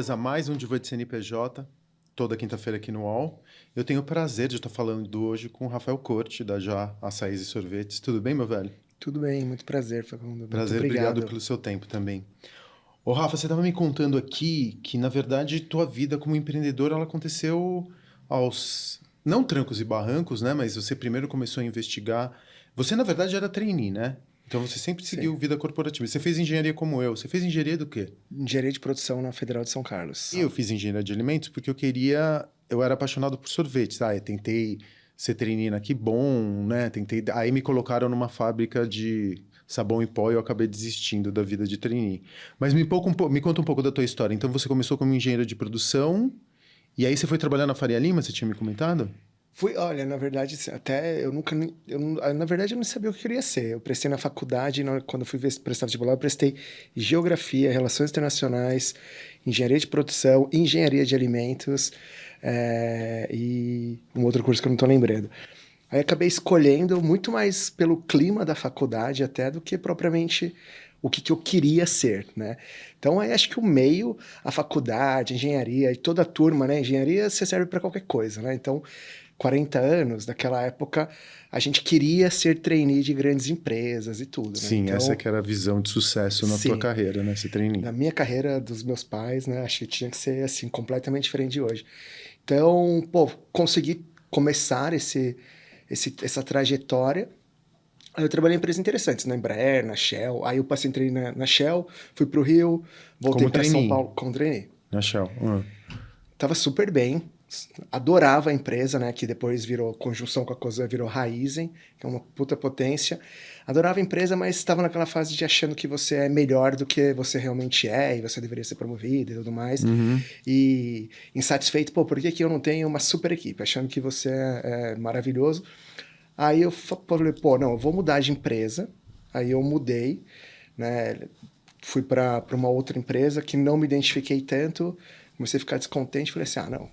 bem-vindas a mais um Diva de CNPJ, toda quinta-feira aqui no UOL. Eu tenho o prazer de estar falando hoje com o Rafael Corte, da Já Açaís e Sorvetes. Tudo bem, meu velho? Tudo bem, muito prazer, Facundo. Muito Prazer, obrigado obrigado. pelo seu tempo também. Ô, Rafa, você estava me contando aqui que, na verdade, tua vida como empreendedor, ela aconteceu aos, não trancos e barrancos, né? Mas você primeiro começou a investigar. Você, na verdade, era trainee, né? Então você sempre Sim. seguiu vida corporativa. Você fez engenharia como eu. Você fez engenharia do quê? Engenharia de produção na Federal de São E Carlos. eu fiz engenharia de alimentos porque eu era apaixonado por sorvetes. Eu tentei ser trainee na Que Bom, né? Aí me colocaram numa fábrica de sabão em pó e eu acabei desistindo da vida de trainee. Mas me conta um pouco da tua história. Então você começou como engenheiro de produção e aí você foi trabalhar na Faria Lima, você tinha me comentado? Olha, na verdade, até eu nunca, na verdade, eu não sabia o que eu queria ser. Eu prestei na faculdade, quando eu fui prestar vestibular, eu prestei Geografia, Relações Internacionais, Engenharia de Produção, Engenharia de Alimentos, e um outro curso que eu não estou lembrando. Aí acabei escolhendo muito mais pelo clima da faculdade até do que propriamente o que eu queria ser, né? Então, aí acho que o meio, a faculdade, a engenharia e toda a turma, né? Engenharia você serve para qualquer coisa, né? Então, 40 anos, daquela época, a gente queria ser trainee de grandes empresas e tudo, né? Sim, essa Então, que era a visão de sucesso na tua sim, carreira, né? Ser trainee. na minha carreira, dos meus pais, né? Acho que tinha que ser, assim, completamente diferente de hoje. Então, pô, consegui começar essa trajetória. Aí eu trabalhei em empresas interessantes, na Embraer, na Shell. Aí eu entrei na Shell, fui pro Rio, voltei Como para São trainee, Paulo como trainee. na Shell. Tava super bem, adorava a empresa, né? Que depois virou conjunção com a Cosan, virou Raizen, que é uma puta potência. Adorava a empresa, mas estava naquela fase de achando que você é melhor do que você realmente é e você deveria ser promovido e tudo mais. Uhum. E insatisfeito, pô, por que eu não tenho uma super equipe? Achando que você é maravilhoso. Aí eu falei, pô, não, eu vou mudar de empresa. Aí eu mudei, né? Fui para uma outra empresa que não me identifiquei tanto, comecei a ficar descontente, falei assim, não,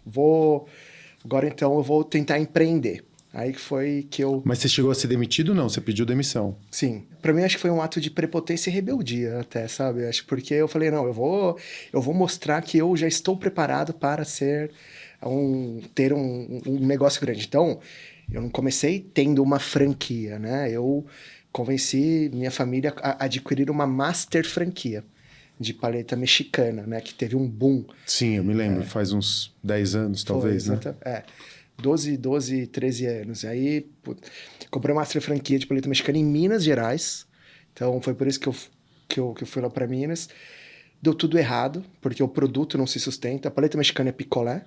agora então eu vou tentar empreender. Aí que foi que eu, Mas você chegou a ser demitido? Não, você pediu demissão. sim, para mim acho que foi um ato de prepotência e rebeldia até, sabe? Acho porque eu falei, não, eu vou mostrar que eu já estou preparado para ter um negócio grande. Então, eu não comecei tendo uma franquia, né? Eu convenci minha família a adquirir uma master franquia de paleta mexicana, né? Que teve um boom. Sim, eu me lembro, faz uns 10 anos, Foi, talvez, né? exatamente. 12, 13 anos. Aí, comprei uma master franquia de paleta mexicana em Minas Gerais. Então, foi por isso que eu fui lá para Minas. Deu tudo errado, porque o produto não se sustenta. A paleta mexicana é picolé.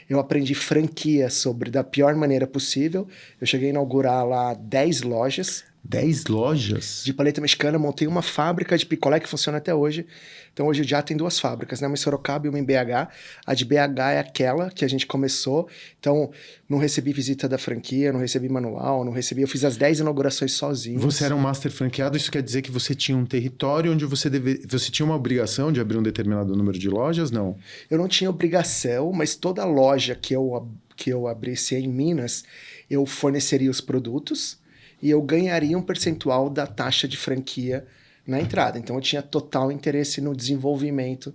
Eu aprendi franquia da pior maneira possível. Eu cheguei a inaugurar lá 10 lojas 10 lojas? de paleta mexicana, montei uma fábrica de picolé que funciona até hoje. Então hoje já tem duas fábricas, né? Uma em Sorocaba e uma em BH. A de BH é aquela que a gente começou. Então não recebi visita da franquia, não recebi manual, não recebi. Eu fiz as 10 inaugurações sozinho. Você era um master franqueado, isso quer dizer que você tinha um território onde você tinha uma obrigação de abrir um determinado número de lojas? Não. Eu não tinha obrigação, mas toda loja que eu abrisse em Minas, eu forneceria os produtos e eu ganharia um percentual da taxa de franquia na entrada. Então eu tinha total interesse no desenvolvimento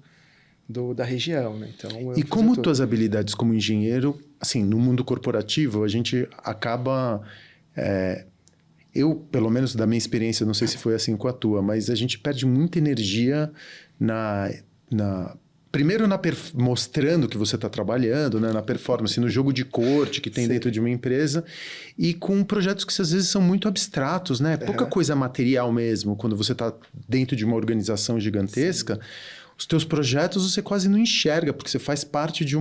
da região, né? Então eu E fazia como tudo. tuas habilidades como engenheiro, assim, no mundo corporativo, a gente acaba. Eu, pelo menos da minha experiência, não sei se foi assim com a tua, mas a gente perde muita energia primeiro mostrando que você está trabalhando, né, na performance, no jogo de corte que tem Sim. dentro de uma empresa, e com projetos que às vezes são muito abstratos, né? Pouca coisa material mesmo, quando você está dentro de uma organização gigantesca. Sim. Os teus projetos você quase não enxerga, porque você faz parte de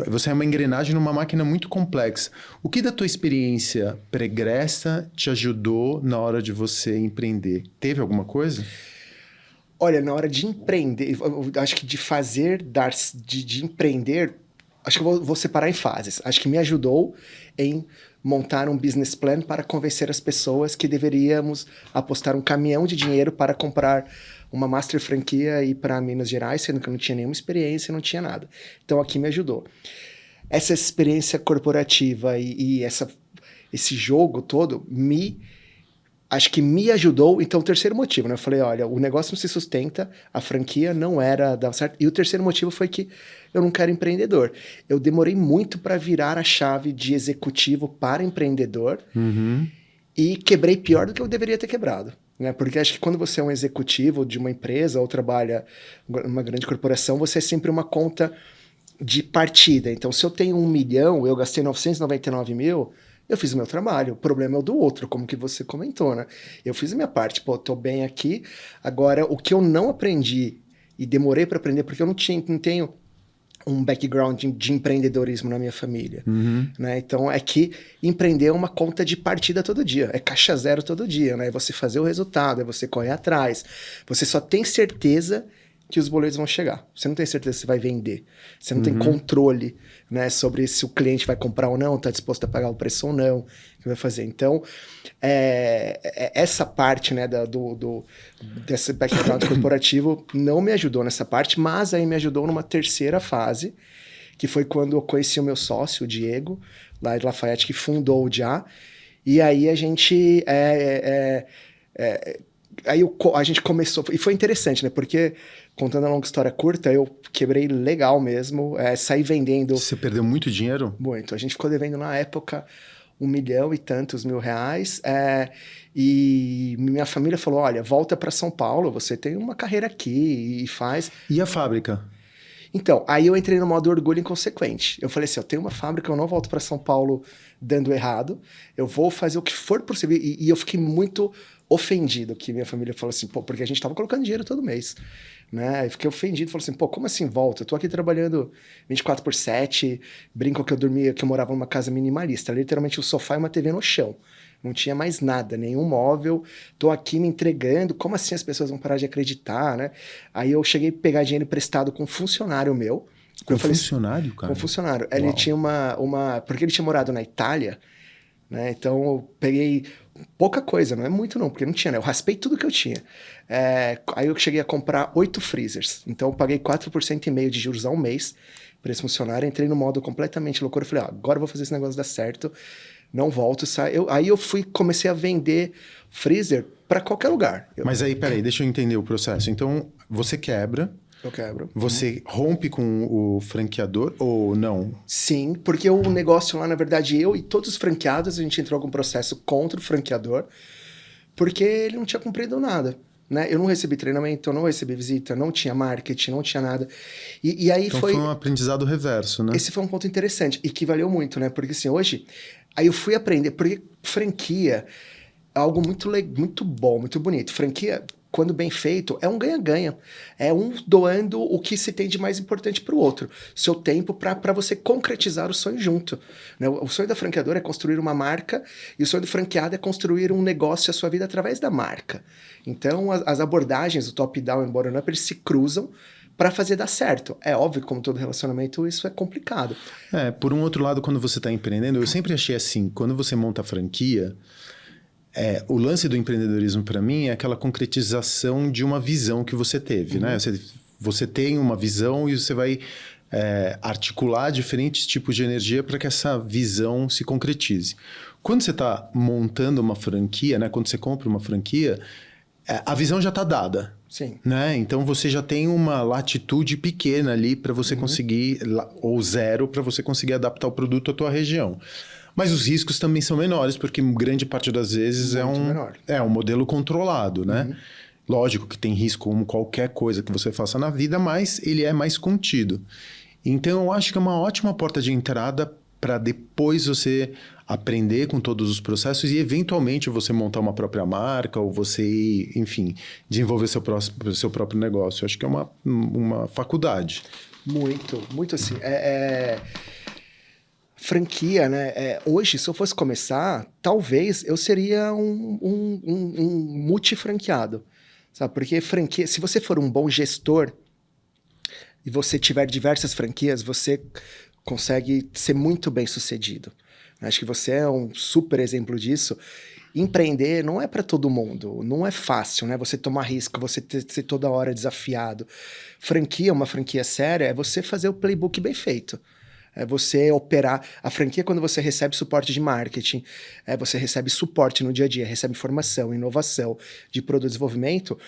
você é uma engrenagem numa máquina muito complexa. O que da tua experiência pregressa te ajudou na hora de você empreender? Teve alguma coisa? Olha, na hora de empreender, eu acho que de empreender, acho que eu vou separar em fases. Acho que me ajudou em montar um business plan para convencer as pessoas que deveríamos apostar um caminhão de dinheiro para comprar uma master franquia e ir para Minas Gerais, sendo que eu não tinha nenhuma experiência, não tinha nada. Então aqui me ajudou. Essa experiência corporativa e esse jogo todo me acho que me ajudou. Então, o terceiro motivo, né? Eu falei, olha, o negócio não se sustenta, a franquia não era dar certo. E o terceiro motivo foi que eu não quero empreendedor. Eu demorei muito para virar a chave de executivo para empreendedor e quebrei pior do que eu deveria ter quebrado. Né? Porque acho que quando você é um executivo de uma empresa ou trabalha numa grande corporação, você é sempre uma conta de partida. Então, se eu tenho 1 milhão, eu gastei 999 mil, eu fiz o meu trabalho. O problema é o do outro, como que você comentou, né? Eu fiz a minha parte, pô, tô bem aqui. Agora, o que eu não aprendi e demorei para aprender, porque eu não tenho um background de empreendedorismo na minha família, né? Então, é que empreender é uma conta de partida todo dia, é caixa zero todo dia, né? É você fazer o resultado, é você correr atrás. Você só tem certeza que os boletos vão chegar. Você não tem certeza se vai vender. Você não tem controle, né, sobre se o cliente vai comprar ou não, está disposto a pagar o preço ou não, que vai fazer. Então, essa parte, né, desse background corporativo não me ajudou nessa parte, mas aí me ajudou numa terceira fase, que foi quando eu conheci o meu sócio, o Diego, lá de Lafayette, que fundou o Já. E aí a gente... a gente começou... E foi interessante, né? Porque, contando a longa história curta, eu quebrei legal mesmo. Saí vendendo... Você perdeu muito dinheiro? Muito. A gente ficou devendo, na época, 1 milhão e tantos mil reais. E minha família falou, olha, volta para São Paulo, você tem uma carreira aqui e faz... E a fábrica? Então, aí eu entrei no modo orgulho inconsequente. Eu falei assim, eu tenho uma fábrica, eu não volto para São Paulo dando errado. Eu vou fazer o que for possível. E eu fiquei muito ofendido que minha família falou assim, pô, porque a gente tava colocando dinheiro todo mês, né? Eu fiquei ofendido, falei assim, pô, como assim volta? Eu tô aqui trabalhando 24/7, brinco que eu dormia, que eu morava numa casa minimalista, literalmente o sofá e uma TV no chão. Não tinha mais nada, nenhum móvel, tô aqui me entregando, como assim as pessoas vão parar de acreditar, né? Aí eu cheguei a pegar dinheiro emprestado com um funcionário meu. Com funcionário, cara? Com um funcionário. Ele tinha porque ele tinha morado na Itália, né? Então eu peguei pouca coisa, não é muito não, porque não tinha, né? Eu raspei tudo que eu tinha. Aí eu cheguei a comprar 8 freezers. Então eu paguei 4,5% de juros ao mês para esse funcionário. Entrei no modo completamente loucura. Eu falei, agora eu vou fazer esse negócio dar certo. Não volto, sai. Aí eu comecei a vender freezer para qualquer lugar. Mas aí, peraí, deixa eu entender o processo. Então, você quebra. Eu quebro. Você rompe com o franqueador ou não? Sim, porque o negócio lá, na verdade, eu e todos os franqueados, a gente entrou com um processo contra o franqueador, porque ele não tinha cumprido nada. Né? Eu não recebi treinamento, eu não recebi visita, não tinha marketing, não tinha nada. E aí então foi um aprendizado reverso, né? Esse foi um ponto interessante e que valeu muito, né? Porque assim, hoje, aí eu fui aprender, porque franquia é algo muito bom, muito bonito. Franquia, quando bem feito, é um ganha-ganha. É um doando o que se tem de mais importante para o outro. Seu tempo para você concretizar o sonho junto. Né? O sonho da franqueadora é construir uma marca e o sonho do franqueado é construir um negócio a sua vida através da marca. Então, as abordagens, o top-down e o bottom-up, eles se cruzam para fazer dar certo. É óbvio que, como todo relacionamento, isso é complicado. Por um outro lado, quando você está empreendendo, eu sempre achei assim, quando você monta a franquia... o lance do empreendedorismo para mim é aquela concretização de uma visão que você teve, né? Você tem uma visão e você vai articular diferentes tipos de energia para que essa visão se concretize. Quando você está montando uma franquia, né? Quando você compra uma franquia, a visão já está dada. Sim. Né? Então você já tem uma latitude pequena ali para você conseguir, ou zero, para você conseguir adaptar o produto à tua região. Mas os riscos também são menores, porque grande parte das vezes é um modelo controlado, né? Lógico que tem risco como qualquer coisa que você faça na vida, mas ele é mais contido. Então eu acho que é uma ótima porta de entrada para depois você aprender com todos os processos e eventualmente você montar uma própria marca ou você, enfim, desenvolver seu próprio negócio. Eu acho que é uma faculdade. Muito assim. Franquia, né? Hoje, se eu fosse começar, talvez eu seria um multifranqueado, sabe? Porque franquia, se você for um bom gestor e você tiver diversas franquias, você consegue ser muito bem sucedido. Acho que você é um super exemplo disso. Empreender não é para todo mundo, não é fácil, né? Você tomar risco, você ser toda hora desafiado. Franquia, uma franquia séria, é você fazer o playbook bem feito. É você operar. A franquia, quando você recebe suporte de marketing, você recebe suporte no dia a dia, recebe formação, inovação de produto de desenvolvimento,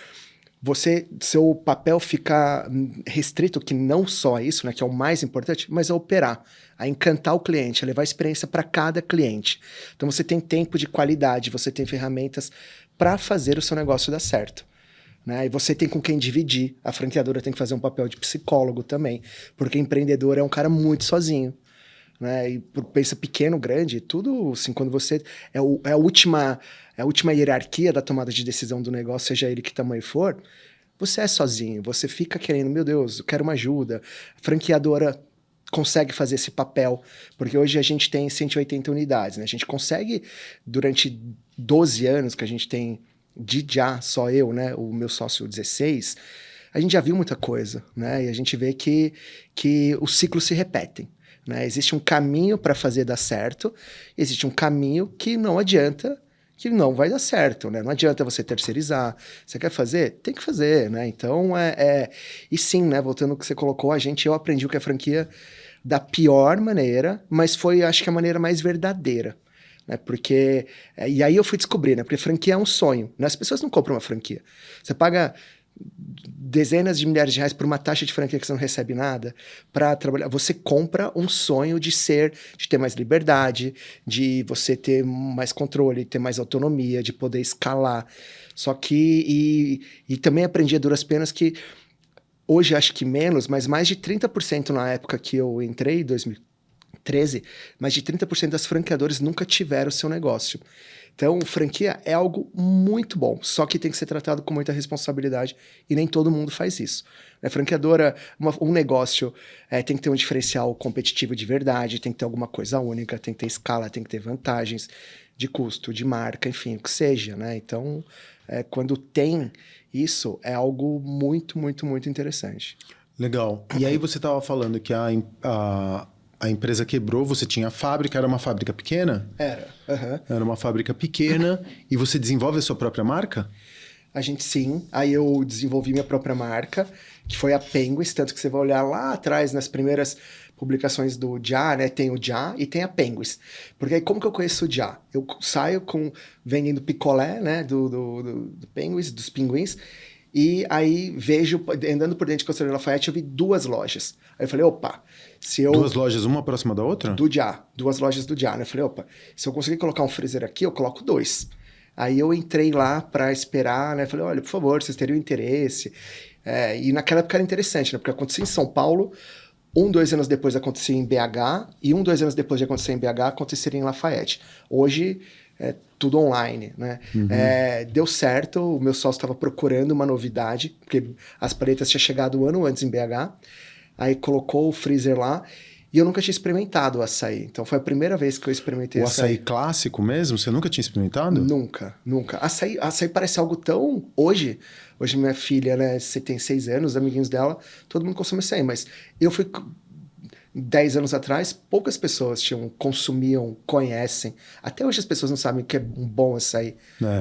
seu papel fica restrito, que não só é isso, né, que é o mais importante, mas a operar, a encantar o cliente, a levar experiência para cada cliente. Então você tem tempo de qualidade, você tem ferramentas para fazer o seu negócio dar certo. Né? E você tem com quem dividir. A franqueadora tem que fazer um papel de psicólogo também, porque empreendedor é um cara muito sozinho. Né? E pensa pequeno, grande, tudo assim, quando você é a última hierarquia da tomada de decisão do negócio, seja ele que tamanho for, você é sozinho, você fica querendo, meu Deus, eu quero uma ajuda. A franqueadora consegue fazer esse papel, porque hoje a gente tem 180 unidades, né? A gente consegue, durante 12 anos que a gente tem só eu, né, o meu sócio 16, a gente já viu muita coisa, né? E a gente vê que os ciclos se repetem. Né? Existe um caminho para fazer dar certo, existe um caminho que não adianta, que não vai dar certo, né? Não adianta você terceirizar. Você quer fazer? Tem que fazer, né? Então, E sim, né? Voltando ao que você colocou, eu aprendi o que é franquia da pior maneira, mas foi, acho que, a maneira mais verdadeira. Né? Porque... E aí eu fui descobrir, né? Porque franquia é um sonho. Né? As pessoas não compram uma franquia. Você paga dezenas de milhares de reais por uma taxa de franquia que você não recebe nada para trabalhar. Você compra um sonho de ter mais liberdade, de você ter mais controle, ter mais autonomia, de poder escalar. Só que e também aprendi a duras penas que hoje acho que menos, mas mais de 30% na época que eu entrei, em 2013, mais de 30% das franqueadoras nunca tiveram o seu negócio. Então, franquia é algo muito bom, só que tem que ser tratado com muita responsabilidade e nem todo mundo faz isso. A franqueadora, um negócio tem que ter um diferencial competitivo de verdade, tem que ter alguma coisa única, tem que ter escala, tem que ter vantagens de custo, de marca, enfim, o que seja, né? Então, quando tem isso, é algo muito, muito, muito interessante. Legal. E aí você estava falando que a empresa quebrou, você tinha a fábrica, era uma fábrica pequena? Era. Uhum. Era uma fábrica pequena e você desenvolve a sua própria marca? A gente sim. Aí eu desenvolvi minha própria marca, que foi a Penguins, tanto que você vai olhar lá atrás, nas primeiras publicações do Já, né? Tem o Já e tem a Penguins. Porque aí como que eu conheço o Já? Eu saio vendendo picolé, né? Do Penguins, dos pinguins. E aí vejo, andando por dentro de Conselheiro Lafayette, eu vi 2 lojas. Aí eu falei, opa, se eu... 2 lojas, uma próxima da outra? Do Já, 2 lojas do Já, né? Eu falei, opa, se eu conseguir colocar um freezer aqui, eu coloco 2. Aí eu entrei lá para esperar, né? Falei, olha, por favor, vocês teriam interesse. E naquela época era interessante, né? Porque acontecia em São Paulo, 2 anos depois acontecia em BH, e 2 anos depois de acontecer em BH, aconteceria em Lafayette. Hoje... tudo online, né? Uhum. Deu certo, o meu sócio estava procurando uma novidade, porque as paletas tinham chegado um ano antes em BH, aí colocou o freezer lá, e eu nunca tinha experimentado o açaí, então foi a primeira vez que eu experimentei açaí. O açaí clássico mesmo? Você nunca tinha experimentado? Nunca. Açaí parece algo tão... Hoje minha filha, né, você tem 6 anos, os amiguinhos dela, todo mundo consome açaí, mas eu fui... 10 anos atrás, poucas pessoas consumiam, conhecem. Até hoje as pessoas não sabem o que é um bom açaí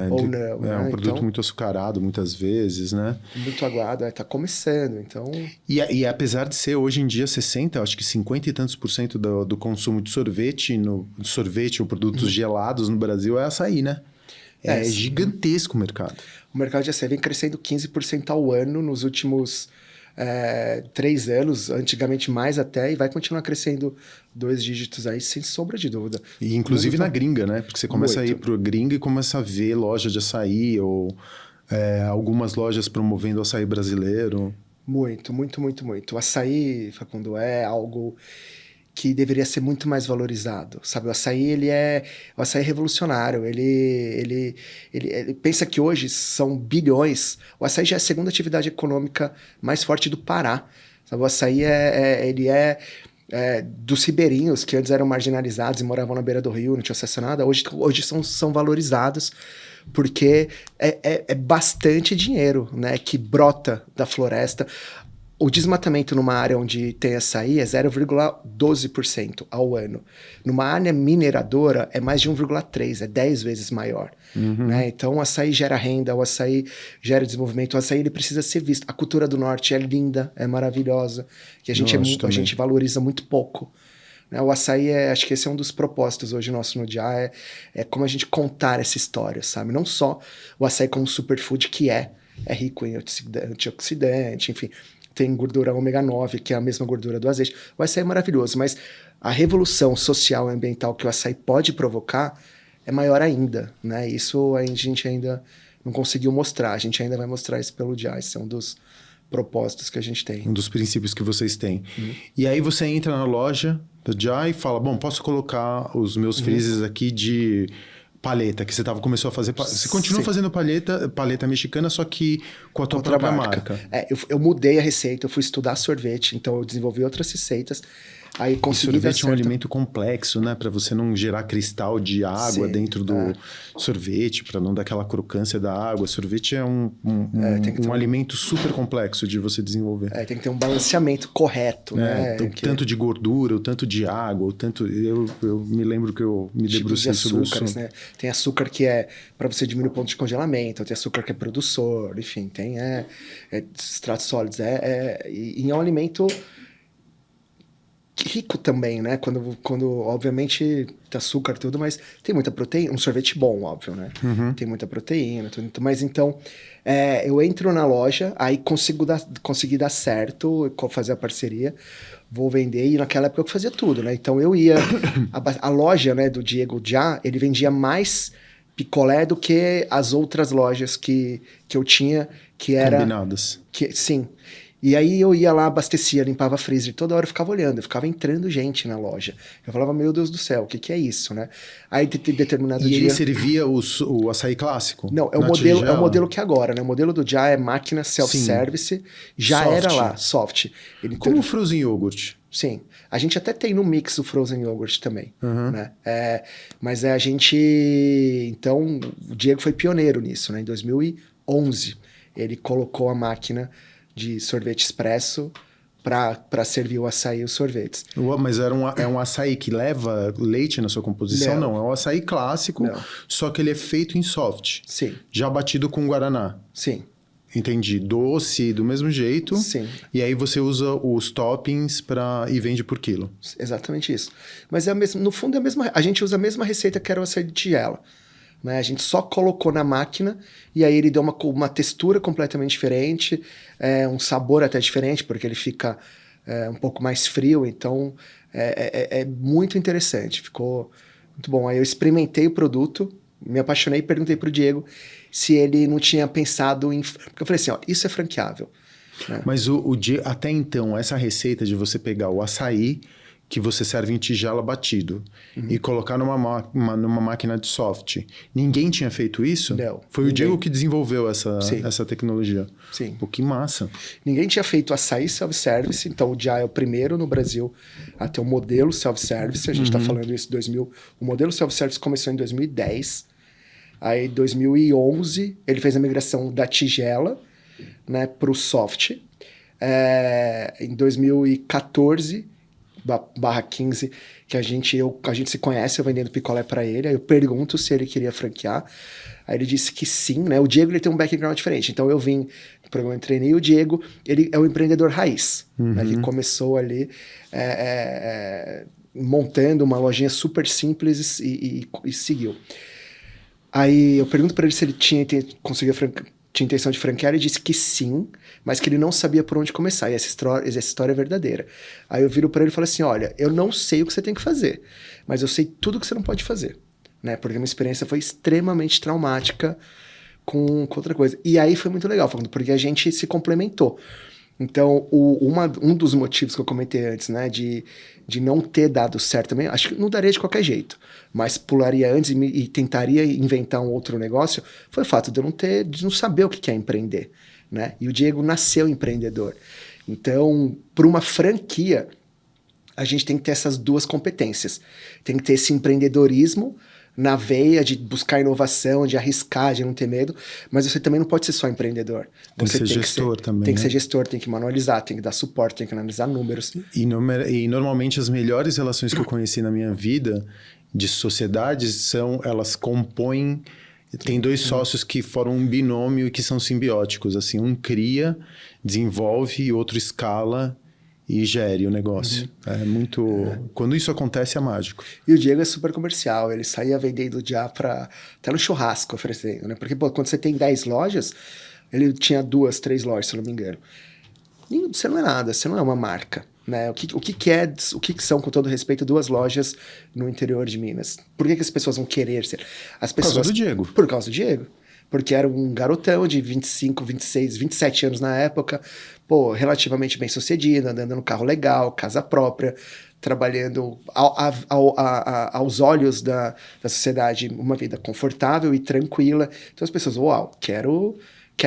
ou não. É né? um produto muito açucarado, muitas vezes, né? Muito aguado, tá começando, então... E apesar de ser hoje em dia 60%, acho que 50 e tantos por cento do consumo de sorvete ou produtos gelados no Brasil é açaí, né? É gigantesco o mercado. O mercado de açaí vem crescendo 15% ao ano nos últimos... 3 anos, antigamente mais até, e vai continuar crescendo 2 dígitos aí, sem sombra de dúvida. E inclusive na gringa, né? Porque você começa a ir pro gringa e começa a ver loja de açaí ou algumas lojas promovendo o açaí brasileiro. Muito, muito, muito, muito. O açaí, Facundo, é algo que deveria ser muito mais valorizado, sabe? O açaí é revolucionário, ele pensa que hoje são bilhões, o açaí já é a segunda atividade econômica mais forte do Pará, sabe? O açaí dos ribeirinhos, que antes eram marginalizados e moravam na beira do rio, não tinham acesso a nada, hoje são valorizados, porque é bastante dinheiro, né, que brota da floresta. O desmatamento numa área onde tem açaí é 0,12% ao ano. Numa área mineradora é mais de 1,3%, é 10 vezes maior. Uhum. Né? Então o açaí gera renda, o açaí gera desenvolvimento, o açaí ele precisa ser visto. A cultura do norte é linda, é maravilhosa, que a gente valoriza muito pouco. né? O açaí, acho que esse é um dos propósitos hoje nosso no Dia, é como a gente contar essa história, sabe? Não só o açaí como superfood, que é rico em antioxidante, enfim, tem gordura ômega 9, que é a mesma gordura do azeite. O açaí é maravilhoso, mas a revolução social e ambiental que o açaí pode provocar é maior ainda, né? Isso a gente ainda não conseguiu mostrar, a gente ainda vai mostrar isso pelo Dia, esse é um dos propósitos que a gente tem. Um dos princípios que vocês têm. E aí você entra na loja do Jai e fala, bom, posso colocar os meus freezers aqui de paleta, que você começou a fazer... Você continua fazendo paleta mexicana, só que com a tua Outra própria marca. Eu mudei a receita, eu fui estudar sorvete, então eu desenvolvi outras receitas. Aí consegui dar sorvete é um alimento complexo, né? Para você não gerar cristal de água dentro do sorvete, para não dar aquela crocância da água. Sorvete é um alimento super complexo de você desenvolver. Tem que ter um balanceamento correto, né? O tanto de gordura, o tanto de água, o tanto... Eu me lembro que eu me debrucei sobre isso. Né? Tem açúcar que é para você diminuir o ponto de congelamento, tem açúcar que é produtor, enfim, tem extratos sólidos. E é um alimento... rico também, né? Quando obviamente tem açúcar e tudo, mas tem muita proteína. Um sorvete bom, óbvio, né? Tem muita proteína, tudo. Mas então, eu entro na loja, aí consegui dar certo, fazer a parceria, vou vender, e naquela época eu fazia tudo, né? Então eu ia... a loja, né, do Diego Já, ele vendia mais picolé do que as outras lojas que eu tinha, que era... Combinadas. Sim. E aí eu ia lá, abastecia, limpava freezer, toda hora eu ficava olhando, ficava entrando gente na loja. Eu falava, meu Deus do céu, o que é isso, né? Aí determinado dia... E ele servia o açaí clássico? Não, é o modelo que agora, né? O modelo do Já é máquina self-service, já soft. Era lá, soft. Como o frozen yogurt. Sim. A gente até tem no mix o frozen yogurt também, né? Mas a gente... Então, o Diego foi pioneiro nisso, né? Em 2011, ele colocou a máquina de sorvete expresso para servir o açaí e os sorvetes. Mas é um açaí que leva leite na sua composição? Não, é um açaí clássico, só que ele é feito em soft. Sim. Já batido com guaraná. Sim. Entendi. Doce, do mesmo jeito. Sim. E aí você usa os toppings e vende por quilo. Exatamente isso. Mas no fundo a gente usa a mesma receita que era o açaí de tigela. Né? A gente só colocou na máquina e aí ele deu uma textura completamente diferente, um sabor até diferente, porque ele fica um pouco mais frio, então é muito interessante, ficou muito bom. Aí eu experimentei o produto, me apaixonei e perguntei pro Diego se ele não tinha pensado em... Porque eu falei assim, ó, isso é franqueável. Né? Mas até então, essa receita de você pegar o açaí que você serve em tigela batido e colocar numa máquina de soft. Ninguém tinha feito isso? Não. Foi o Diego que desenvolveu essa tecnologia. Sim. Pô, que massa. Ninguém tinha feito açaí self-service, então o Já é o primeiro no Brasil a ter um modelo self-service. A gente está falando isso em 2000. O modelo self-service começou em 2010. Aí, em 2011, ele fez a migração da tigela, né, para o soft. Em 2014... /15, que a gente se conhece, eu vendendo picolé para ele, aí eu pergunto se ele queria franquear, aí ele disse que sim, né? O Diego, ele tem um background diferente, então eu vim no programa de trainee, e o Diego, ele é um empreendedor raiz, né? Ele começou ali montando uma lojinha super simples e seguiu. Aí eu pergunto para ele se ele tinha intenção de franquear, ele disse que sim, mas que ele não sabia por onde começar, e essa história é verdadeira. Aí eu viro para ele e falo assim, olha, eu não sei o que você tem que fazer, mas eu sei tudo que você não pode fazer, né? Porque a minha experiência foi extremamente traumática com outra coisa. E aí foi muito legal, porque a gente se complementou. Então, um dos motivos que eu comentei antes, né, de não ter dado certo também, acho que não daria de qualquer jeito, mas pularia antes e tentaria inventar um outro negócio, foi o fato de eu não saber o que é empreender, né? E o Diego nasceu empreendedor. Então, para uma franquia, a gente tem que ter essas duas competências. Tem que ter esse empreendedorismo na veia de buscar inovação, de arriscar, de não ter medo, mas você também não pode ser só empreendedor. Você tem que ser gestor também. Tem que ser gestor, tem que manualizar, tem que dar suporte, tem que analisar números. E normalmente as melhores relações que eu conheci na minha vida de sociedades elas compõem... Tem dois sócios que formam um binômio e que são simbióticos. Assim, um cria, desenvolve e outro escala e gere o negócio. É muito... Quando isso acontece, é mágico. E o Diego é super comercial, ele saía vendendo já até no churrasco oferecendo, né? Porque, pô, quando você tem 10 lojas, ele tinha 2, 3 lojas, se eu não me engano. E você não é nada, você não é uma marca, né? O que são, com todo respeito, 2 lojas no interior de Minas? Por que as pessoas vão querer ser? As pessoas, Por causa do Diego. Por causa do Diego. Porque era um garotão de 25, 26, 27 anos na época, pô, relativamente bem sucedido, andando no carro legal, casa própria, trabalhando aos olhos da sociedade uma vida confortável e tranquila. Então as pessoas, uau, quero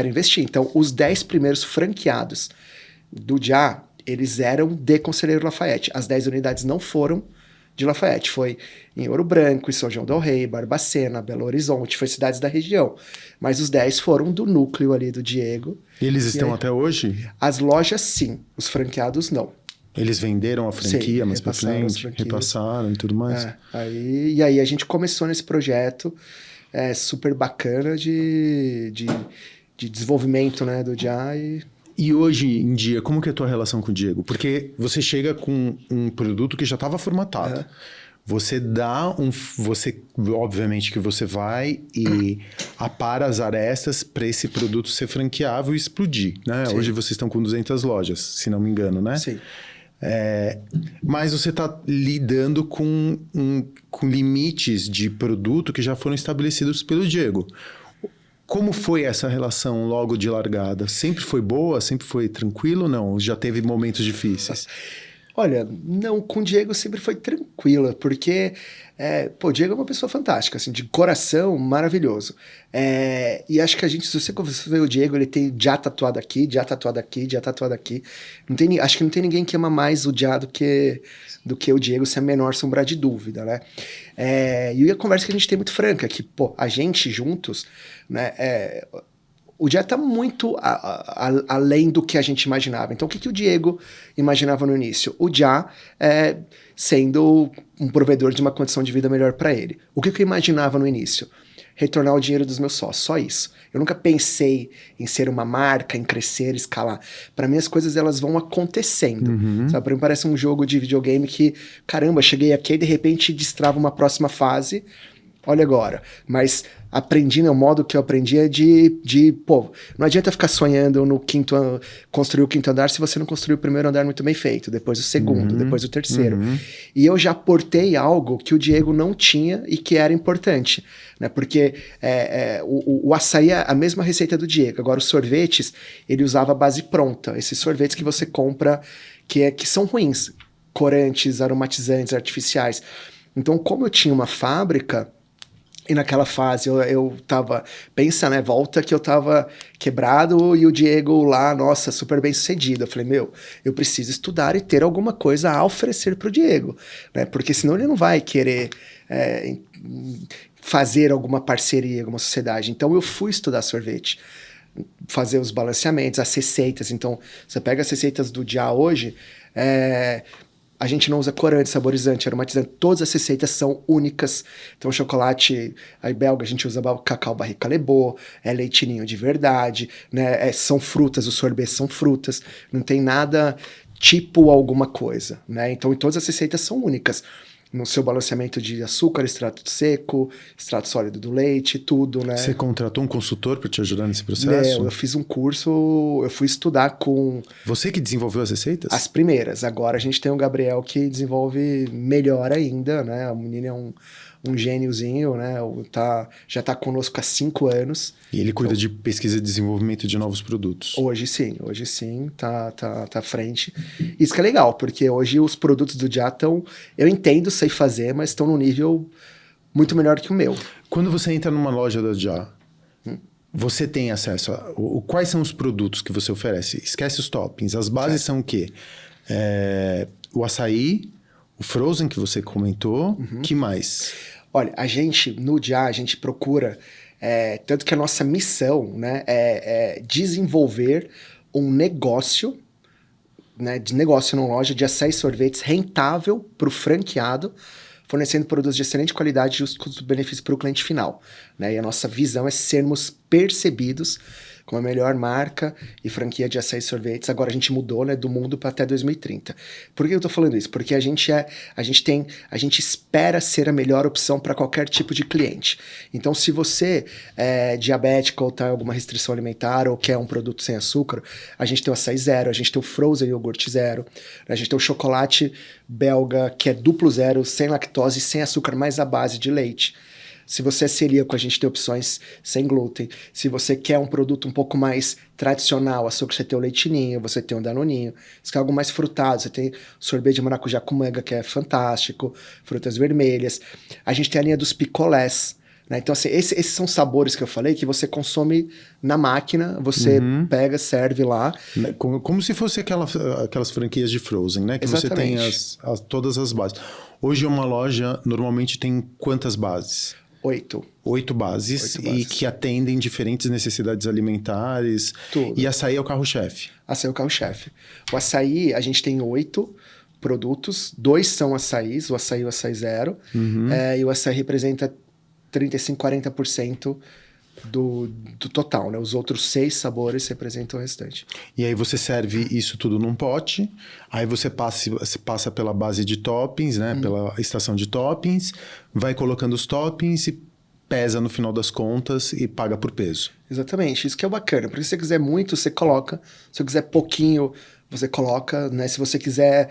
investir. Então os 10 primeiros franqueados do Já, eles eram de Conselheiro Lafayette. As 10 unidades não foram de Lafayette. Foi em Ouro Branco, em São João del Rei, Barbacena, Belo Horizonte, foi cidades da região. Mas os 10 foram do núcleo ali do Diego. E eles estão até hoje? As lojas, sim. Os franqueados, não. Eles venderam a franquia, Sim, mais pra frente, repassaram e tudo mais? E aí a gente começou nesse projeto super bacana de desenvolvimento, né, do Já. E hoje em dia, como que é a tua relação com o Diego? Porque você chega com um produto que já estava formatado. Você obviamente que você vai e apara as arestas para esse produto ser franqueável e explodir, né? Hoje vocês estão com 200 lojas, se não me engano, né? Sim. Mas você está lidando com limites de produto que já foram estabelecidos pelo Diego. Como foi essa relação logo de largada? Sempre foi boa? Sempre foi tranquilo? Não? Já teve momentos difíceis? Olha, não, com o Diego sempre foi tranquila, porque o Diego é uma pessoa fantástica, assim, de coração maravilhoso. E acho que se você ver o Diego, ele tem Já tatuado aqui, Já tatuado aqui, Já tatuado aqui. Acho que não tem ninguém que ama mais o Já do que o Diego, sem a menor sombra de dúvida, né? E a conversa que a gente tem muito franca, que, pô, a gente juntos, né, o Já está muito além do que a gente imaginava. Então, o que o Diego imaginava no início? O Já sendo um provedor de uma condição de vida melhor para ele. O que eu imaginava no início? Retornar o dinheiro dos meus sócios, só isso. Eu nunca pensei em ser uma marca, em crescer, escalar. Para mim, as coisas elas vão acontecendo. Sabe? Para mim, parece um jogo de videogame que, caramba, cheguei aqui e de repente destrava uma próxima fase. Olha agora. Mas aprendi, né? O modo que eu aprendi é pô, não adianta ficar sonhando no construir o 5º andar se você não construiu o 1º andar muito bem feito, depois o 2º, depois o 3º. E eu já aportei algo que o Diego não tinha e que era importante, né? Porque o açaí é a mesma receita do Diego. Agora, os sorvetes, ele usava a base pronta. Esses sorvetes que você compra, que são ruins. Corantes, aromatizantes, artificiais. Então, como eu tinha uma fábrica... E naquela fase eu tava... Pensa, né? Volta que eu tava quebrado e o Diego lá, nossa, super bem sucedido. Eu falei, eu preciso estudar e ter alguma coisa a oferecer pro Diego, né? Porque senão ele não vai querer fazer alguma parceria, alguma sociedade. Então eu fui estudar sorvete, fazer os balanceamentos, as receitas. Então, você pega as receitas do Já hoje... A gente não usa corante, saborizante, aromatizante. Todas as receitas são únicas. Então, chocolate belga, a gente usa cacau Barrique Callebaut, leite ninho de verdade, né? São frutas, os sorbetes são frutas. Não tem nada tipo alguma coisa, né? Então, todas as receitas são únicas. No seu balanceamento de açúcar, extrato seco, extrato sólido do leite, tudo, né? Você contratou um consultor para te ajudar nesse processo? Eu fiz um curso, eu fui estudar com... Você que desenvolveu as receitas? As primeiras. Agora a gente tem o Gabriel que desenvolve melhor ainda, né? O menino é um gêniozinho, né? Já tá conosco há 5 anos. E ele cuida de pesquisa e desenvolvimento de novos produtos. Hoje sim, tá à frente. Isso que é legal, porque hoje os produtos do Já estão... Eu entendo, sei fazer, mas estão num nível muito melhor que o meu. Quando você entra numa loja da Já, você tem acesso a... Quais são os produtos que você oferece? Esquece os toppings. As bases são o quê? O açaí, o frozen que você comentou, que mais? Olha, no Já, a gente procura... tanto que a nossa missão, né, é desenvolver um negócio, né, de negócio numa loja de açaí e sorvetes rentável para o franqueado, fornecendo produtos de excelente qualidade e os custos-benefícios para o cliente final, né? E a nossa visão é sermos percebidos como a melhor marca e franquia de açaí e sorvetes. Agora a gente mudou, né, do mundo para até 2030. Por que eu tô falando isso? Porque a gente espera ser a melhor opção para qualquer tipo de cliente. Então, se você é diabético ou tá em alguma restrição alimentar ou quer um produto sem açúcar, a gente tem o açaí zero, a gente tem o frozen iogurte zero, a gente tem o chocolate belga, que é duplo zero, sem lactose, sem açúcar, mas à base de leite. Se você é celíaco, a gente tem opções sem glúten. Se você quer um produto um pouco mais tradicional, açúcar, você tem o leitinho, você tem o danoninho. Se quer algo mais frutado, você tem sorvete de maracujá com manga, que é fantástico, frutas vermelhas. A gente tem a linha dos picolés, né? Então, assim, esses são sabores que eu falei que você consome na máquina, você pega, serve lá. Como se fosse aquelas franquias de Frozen, né? Que Exatamente. você tem todas as bases. Hoje uma loja normalmente tem quantas bases? 8. 8 bases, e que atendem diferentes necessidades alimentares. Tudo. E açaí é o carro-chefe. Açaí é o carro-chefe. O açaí, a gente tem 8 produtos, 2 são açaís, o açaí e o açaí zero. E o açaí representa 35%, 40% do total, né? Os outros 6 sabores representam o restante. E aí você serve isso tudo num pote, aí você passa pela base de toppings, né? Pela estação de toppings, vai colocando os toppings e pesa no final das contas e paga por peso. Exatamente, isso que é bacana. Porque se você quiser muito, você coloca. Se você quiser pouquinho, você coloca, né? Se você quiser...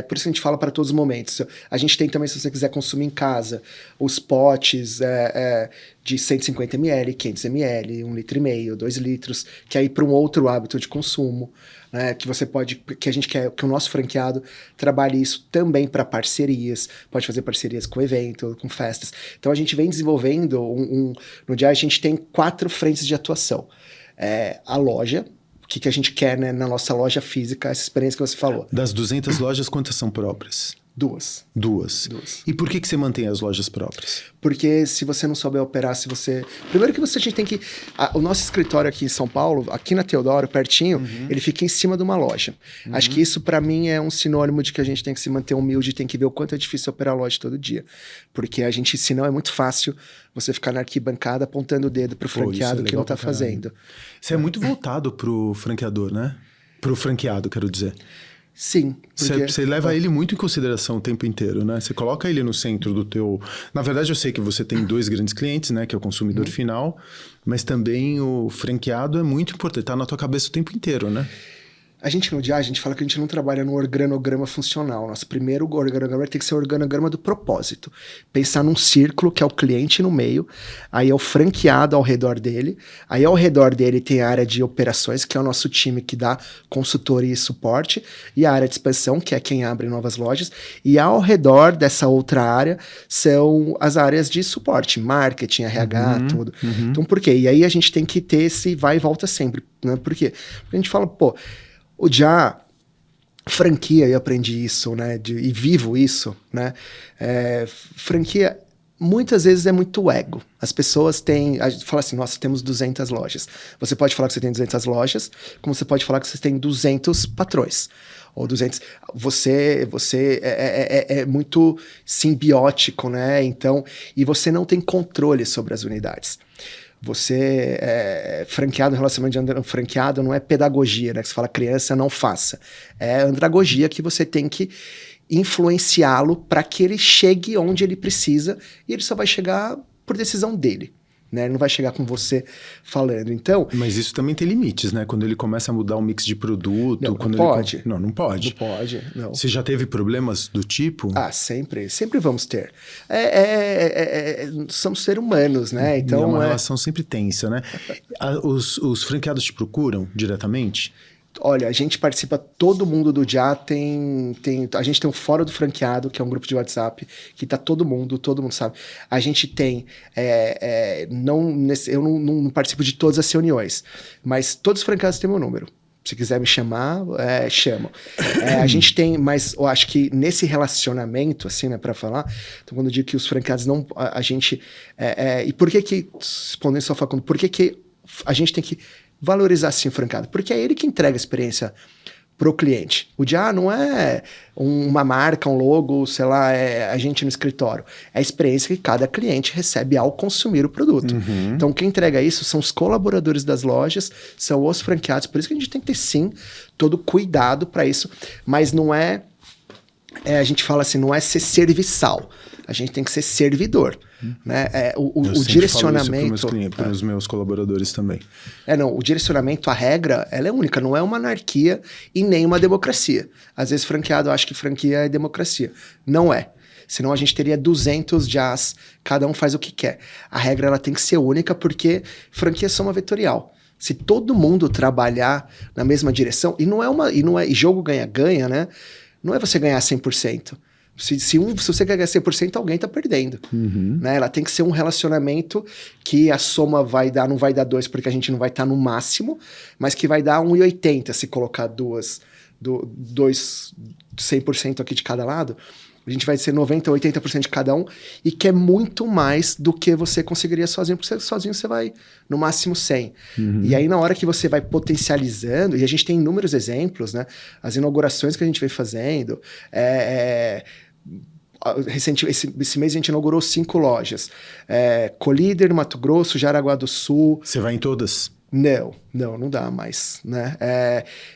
por isso que a gente fala para todos os momentos. A gente tem também, se você quiser consumir em casa, os potes de 150 ml, 500 ml, 1,5 litro, 2 litros, que aí para um outro hábito de consumo, né? Que você pode... Que a gente quer que o nosso franqueado trabalhe isso também para parcerias. Pode fazer parcerias com evento, com festas. Então a gente vem desenvolvendo no dia a gente tem 4 frentes de atuação. A loja... O que a gente quer, né, na nossa loja física, essa experiência que você falou. Das 200 lojas, quantas são próprias? 2. E por que você mantém as lojas próprias? Porque se você não souber operar, Primeiro que a gente tem que... O nosso escritório aqui em São Paulo, aqui na Teodoro, pertinho, ele fica em cima de uma loja. Acho que isso, para mim, é um sinônimo de que a gente tem que se manter humilde e tem que ver o quanto é difícil operar a loja todo dia. Porque senão é muito fácil você ficar na arquibancada apontando o dedo pro franqueado que não tá fazendo. Você é muito voltado pro franqueador, né? Pro franqueado, quero dizer. Sim. Você leva ele muito em consideração o tempo inteiro, né? Você coloca ele no centro do teu... Na verdade, eu sei que você tem 2 grandes clientes, né? Que é o consumidor final, mas também o franqueado é muito importante, tá na tua cabeça o tempo inteiro, né? A gente fala que a gente não trabalha no organograma funcional. Nosso primeiro organograma tem que ser o organograma do propósito. Pensar num círculo, que é o cliente no meio, aí é o franqueado ao redor dele, aí ao redor dele tem a área de operações, que é o nosso time que dá consultoria e suporte, e a área de expansão, que é quem abre novas lojas, e ao redor dessa outra área são as áreas de suporte, marketing, RH, tudo. Então, por quê? E aí a gente tem que ter esse vai e volta sempre, né? Por quê? Porque a gente fala, franquia, eu aprendi isso, né? E vivo isso, né? Franquia, muitas vezes é muito ego. As pessoas falam assim, nossa, temos 200 lojas. Você pode falar que você tem 200 lojas, como você pode falar que você tem 200 patrões. Ou 200... Você é muito simbiótico, né? Então, e você não tem controle sobre as unidades. Franqueado, relacionamento de franqueado não é pedagogia, né? Que você fala criança, não faça. É andragogia que você tem que influenciá-lo para que ele chegue onde ele precisa e ele só vai chegar por decisão dele. Né? Ele não vai chegar com você falando. Então, mas isso também tem limites, né? Quando ele começa a mudar o mix de produto... Não pode. Não pode. Não pode, não. Você já teve problemas do tipo? Sempre vamos ter. Somos seres humanos, né? Então, é uma relação sempre tensa, né? Os franqueados te procuram diretamente? Olha, a gente participa, todo mundo do JA a gente tem um fórum do franqueado, que é um grupo de WhatsApp, que tá todo mundo sabe. A gente tem, eu não participo de todas as reuniões, mas todos os franqueados têm meu número. Se quiser me chamar, chama. A gente tem, mas eu acho que nesse relacionamento, assim, né, pra falar, então quando eu digo que os franqueados não, a gente, e por que respondendo só Facundo, por que a gente tem que valorizar sim o franqueado? Porque é ele que entrega a experiência pro cliente. O de, não é uma marca, um logo, sei lá, é a gente no escritório. É a experiência que cada cliente recebe ao consumir o produto. Então, quem entrega isso são os colaboradores das lojas, são os franqueados. Por isso que a gente tem que ter, sim, todo cuidado para isso. Mas não é, a gente fala assim, não é ser serviçal. A gente tem que ser servidor. Né? O direcionamento... Para os meus colaboradores também. O direcionamento, a regra, ela é única. Não é uma anarquia e nem uma democracia. Às vezes franqueado acha que franquia é democracia. Não é. Senão a gente teria 200 jazz, cada um faz o que quer. A regra ela tem que ser única porque franquia é soma vetorial. Se todo mundo trabalhar na mesma direção, e jogo ganha-ganha, né? Não é você ganhar 100%. Se você ganhar 100%, alguém tá perdendo. Né? Ela tem que ser um relacionamento que a soma não vai dar 2 porque a gente não vai estar no máximo, mas que vai dar 1,80 se colocar dois 100% aqui de cada lado. A gente vai ser 90%, 80% de cada um, e que é muito mais do que você conseguiria sozinho, porque sozinho você vai no máximo 100. E aí, na hora que você vai potencializando, e a gente tem inúmeros exemplos, né? As inaugurações que a gente vem fazendo, esse mês a gente inaugurou 5 lojas. Colíder, Mato Grosso, Jaraguá do Sul. Você vai em todas? Não dá mais, né?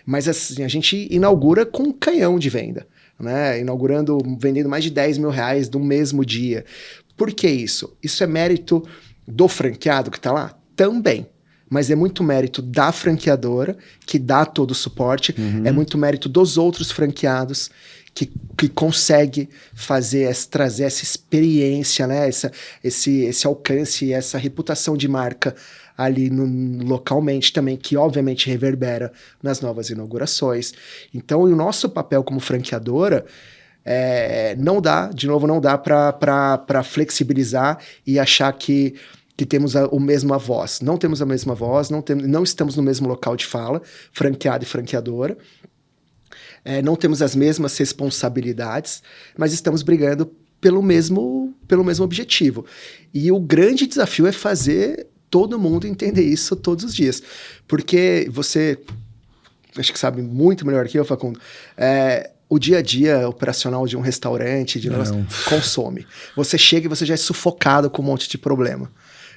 Mas assim, a gente inaugura com um canhão de venda, né? Vendendo mais de 10 mil reais no mesmo dia. Por que isso? Isso é mérito do franqueado que tá lá? Também. Mas é muito mérito da franqueadora, que dá todo o suporte. É muito mérito dos outros franqueados, que consegue trazer essa experiência, né? Esse alcance, essa reputação de marca ali localmente também, que obviamente reverbera nas novas inaugurações. Então, o nosso papel como franqueadora não dá para flexibilizar e achar que temos a mesma voz. Não temos a mesma voz, não estamos no mesmo local de fala, franqueado e franqueadora. Não temos as mesmas responsabilidades, mas estamos brigando pelo mesmo objetivo. E o grande desafio é fazer todo mundo entender isso todos os dias. Porque você, acho que sabe muito melhor que eu, Facundo, o dia a dia operacional de um restaurante, consome. Você chega e você já é sufocado com um monte de problema.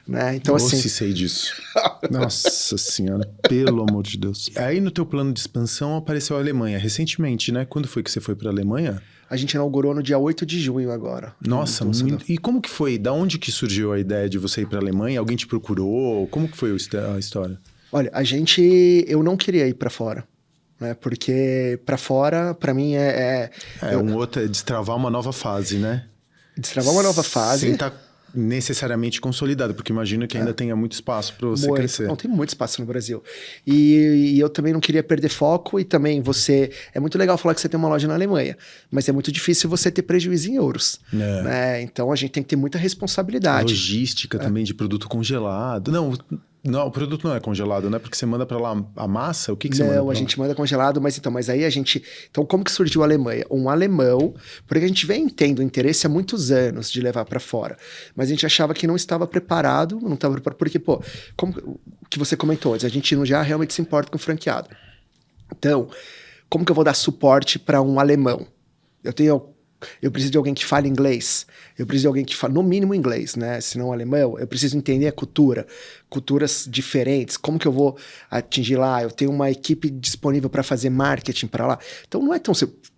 Né? Então, assim... sei disso. Nossa senhora, pelo amor de Deus. Aí no teu plano de expansão apareceu a Alemanha recentemente, né? Quando foi que você foi para a Alemanha? A gente inaugurou no dia 8 de junho agora. Nossa, muito... E como que foi? Da onde que surgiu a ideia de você ir para a Alemanha? Alguém te procurou? Como que foi a história? Olha, eu não queria ir para fora. Né? Porque para fora, para mim, destravar uma nova fase, né? Destravar uma nova fase... Sem estar necessariamente consolidado, porque imagino que ainda tenha muito espaço para você crescer. Não, tem muito espaço no Brasil. E eu também não queria perder foco, e também é muito legal falar que você tem uma loja na Alemanha, mas é muito difícil você ter prejuízo em euros. Né? Então a gente tem que ter muita responsabilidade. Logística também de produto congelado. Não, o produto não é congelado, né? Porque você manda para lá a massa? O que você manda? Não, a gente manda congelado, mas aí a gente... Então, como que surgiu a Alemanha? Um alemão, porque a gente vem tendo interesse há muitos anos de levar para fora, mas a gente achava que não estava preparado, porque, como que você comentou antes, a gente não já realmente se importa com o franqueado. Então, como que eu vou dar suporte para um alemão? Eu preciso de alguém que fale inglês. Eu preciso de alguém que fale, no mínimo, inglês, né? Se não alemão. Eu preciso entender a culturas diferentes. Como que eu vou atingir lá? Eu tenho uma equipe disponível para fazer marketing para lá. Então, não é tão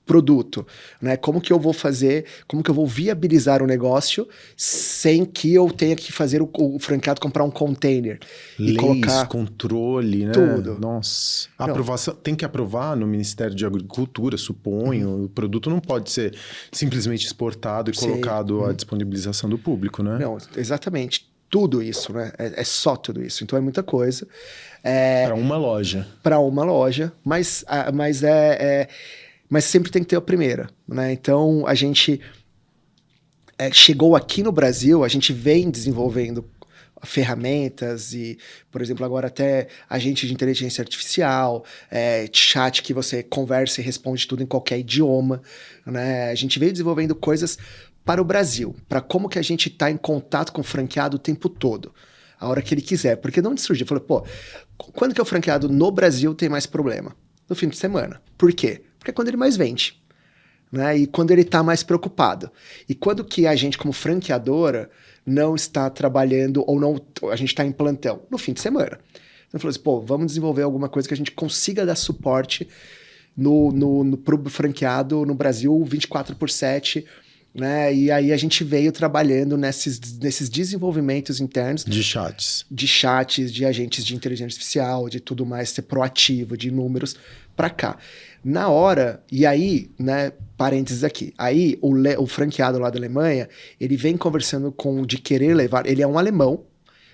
produto, né? Como que eu vou viabilizar o negócio sem que eu tenha que fazer o franqueado comprar um container e colocar controle, né? Tudo. Nossa. A aprovação tem que aprovar no Ministério de Agricultura, suponho. O produto não pode ser simplesmente exportado e colocado à disponibilização do público, né? Não, exatamente. Tudo isso, né? É só tudo isso. Então é muita coisa. Para uma loja. Para uma loja, mas sempre tem que ter a primeira, né? Então, a gente chegou aqui no Brasil, a gente vem desenvolvendo ferramentas e, por exemplo, agora até agente de inteligência artificial, chat que você conversa e responde tudo em qualquer idioma, né? A gente veio desenvolvendo coisas para o Brasil, para como que a gente está em contato com o franqueado o tempo todo, a hora que ele quiser. Porque de onde surgiu? Eu falei, quando que o franqueado no Brasil tem mais problema? no fim de semana. Por quê? Porque é quando ele mais vende, né? E quando ele está mais preocupado. E quando que a gente, como franqueadora, não está trabalhando ou não, a gente está em plantão? No fim de semana. Então, falou assim, pô, vamos desenvolver alguma coisa que a gente consiga dar suporte pro franqueado no Brasil 24/7, né? E aí a gente veio trabalhando nesses desenvolvimentos internos. De chats. De chats, de agentes de inteligência artificial, de tudo mais, ser proativo, de números para cá. Na hora, e aí, né, parênteses aqui, aí o franqueado lá da Alemanha, ele vem conversando de querer levar, ele é um alemão,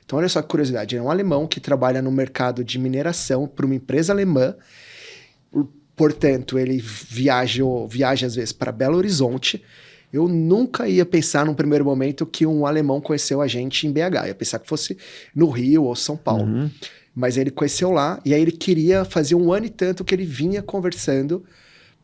então olha só que curiosidade, ele é um alemão que trabalha no mercado de mineração para uma empresa alemã, portanto, ele viaja às vezes para Belo Horizonte. Eu nunca ia pensar num primeiro momento que um alemão conheceu a gente em BH. Ia pensar que fosse no Rio ou São Paulo. Uhum. Mas ele conheceu lá e aí ele queria fazer 1 ano e tanto que ele vinha conversando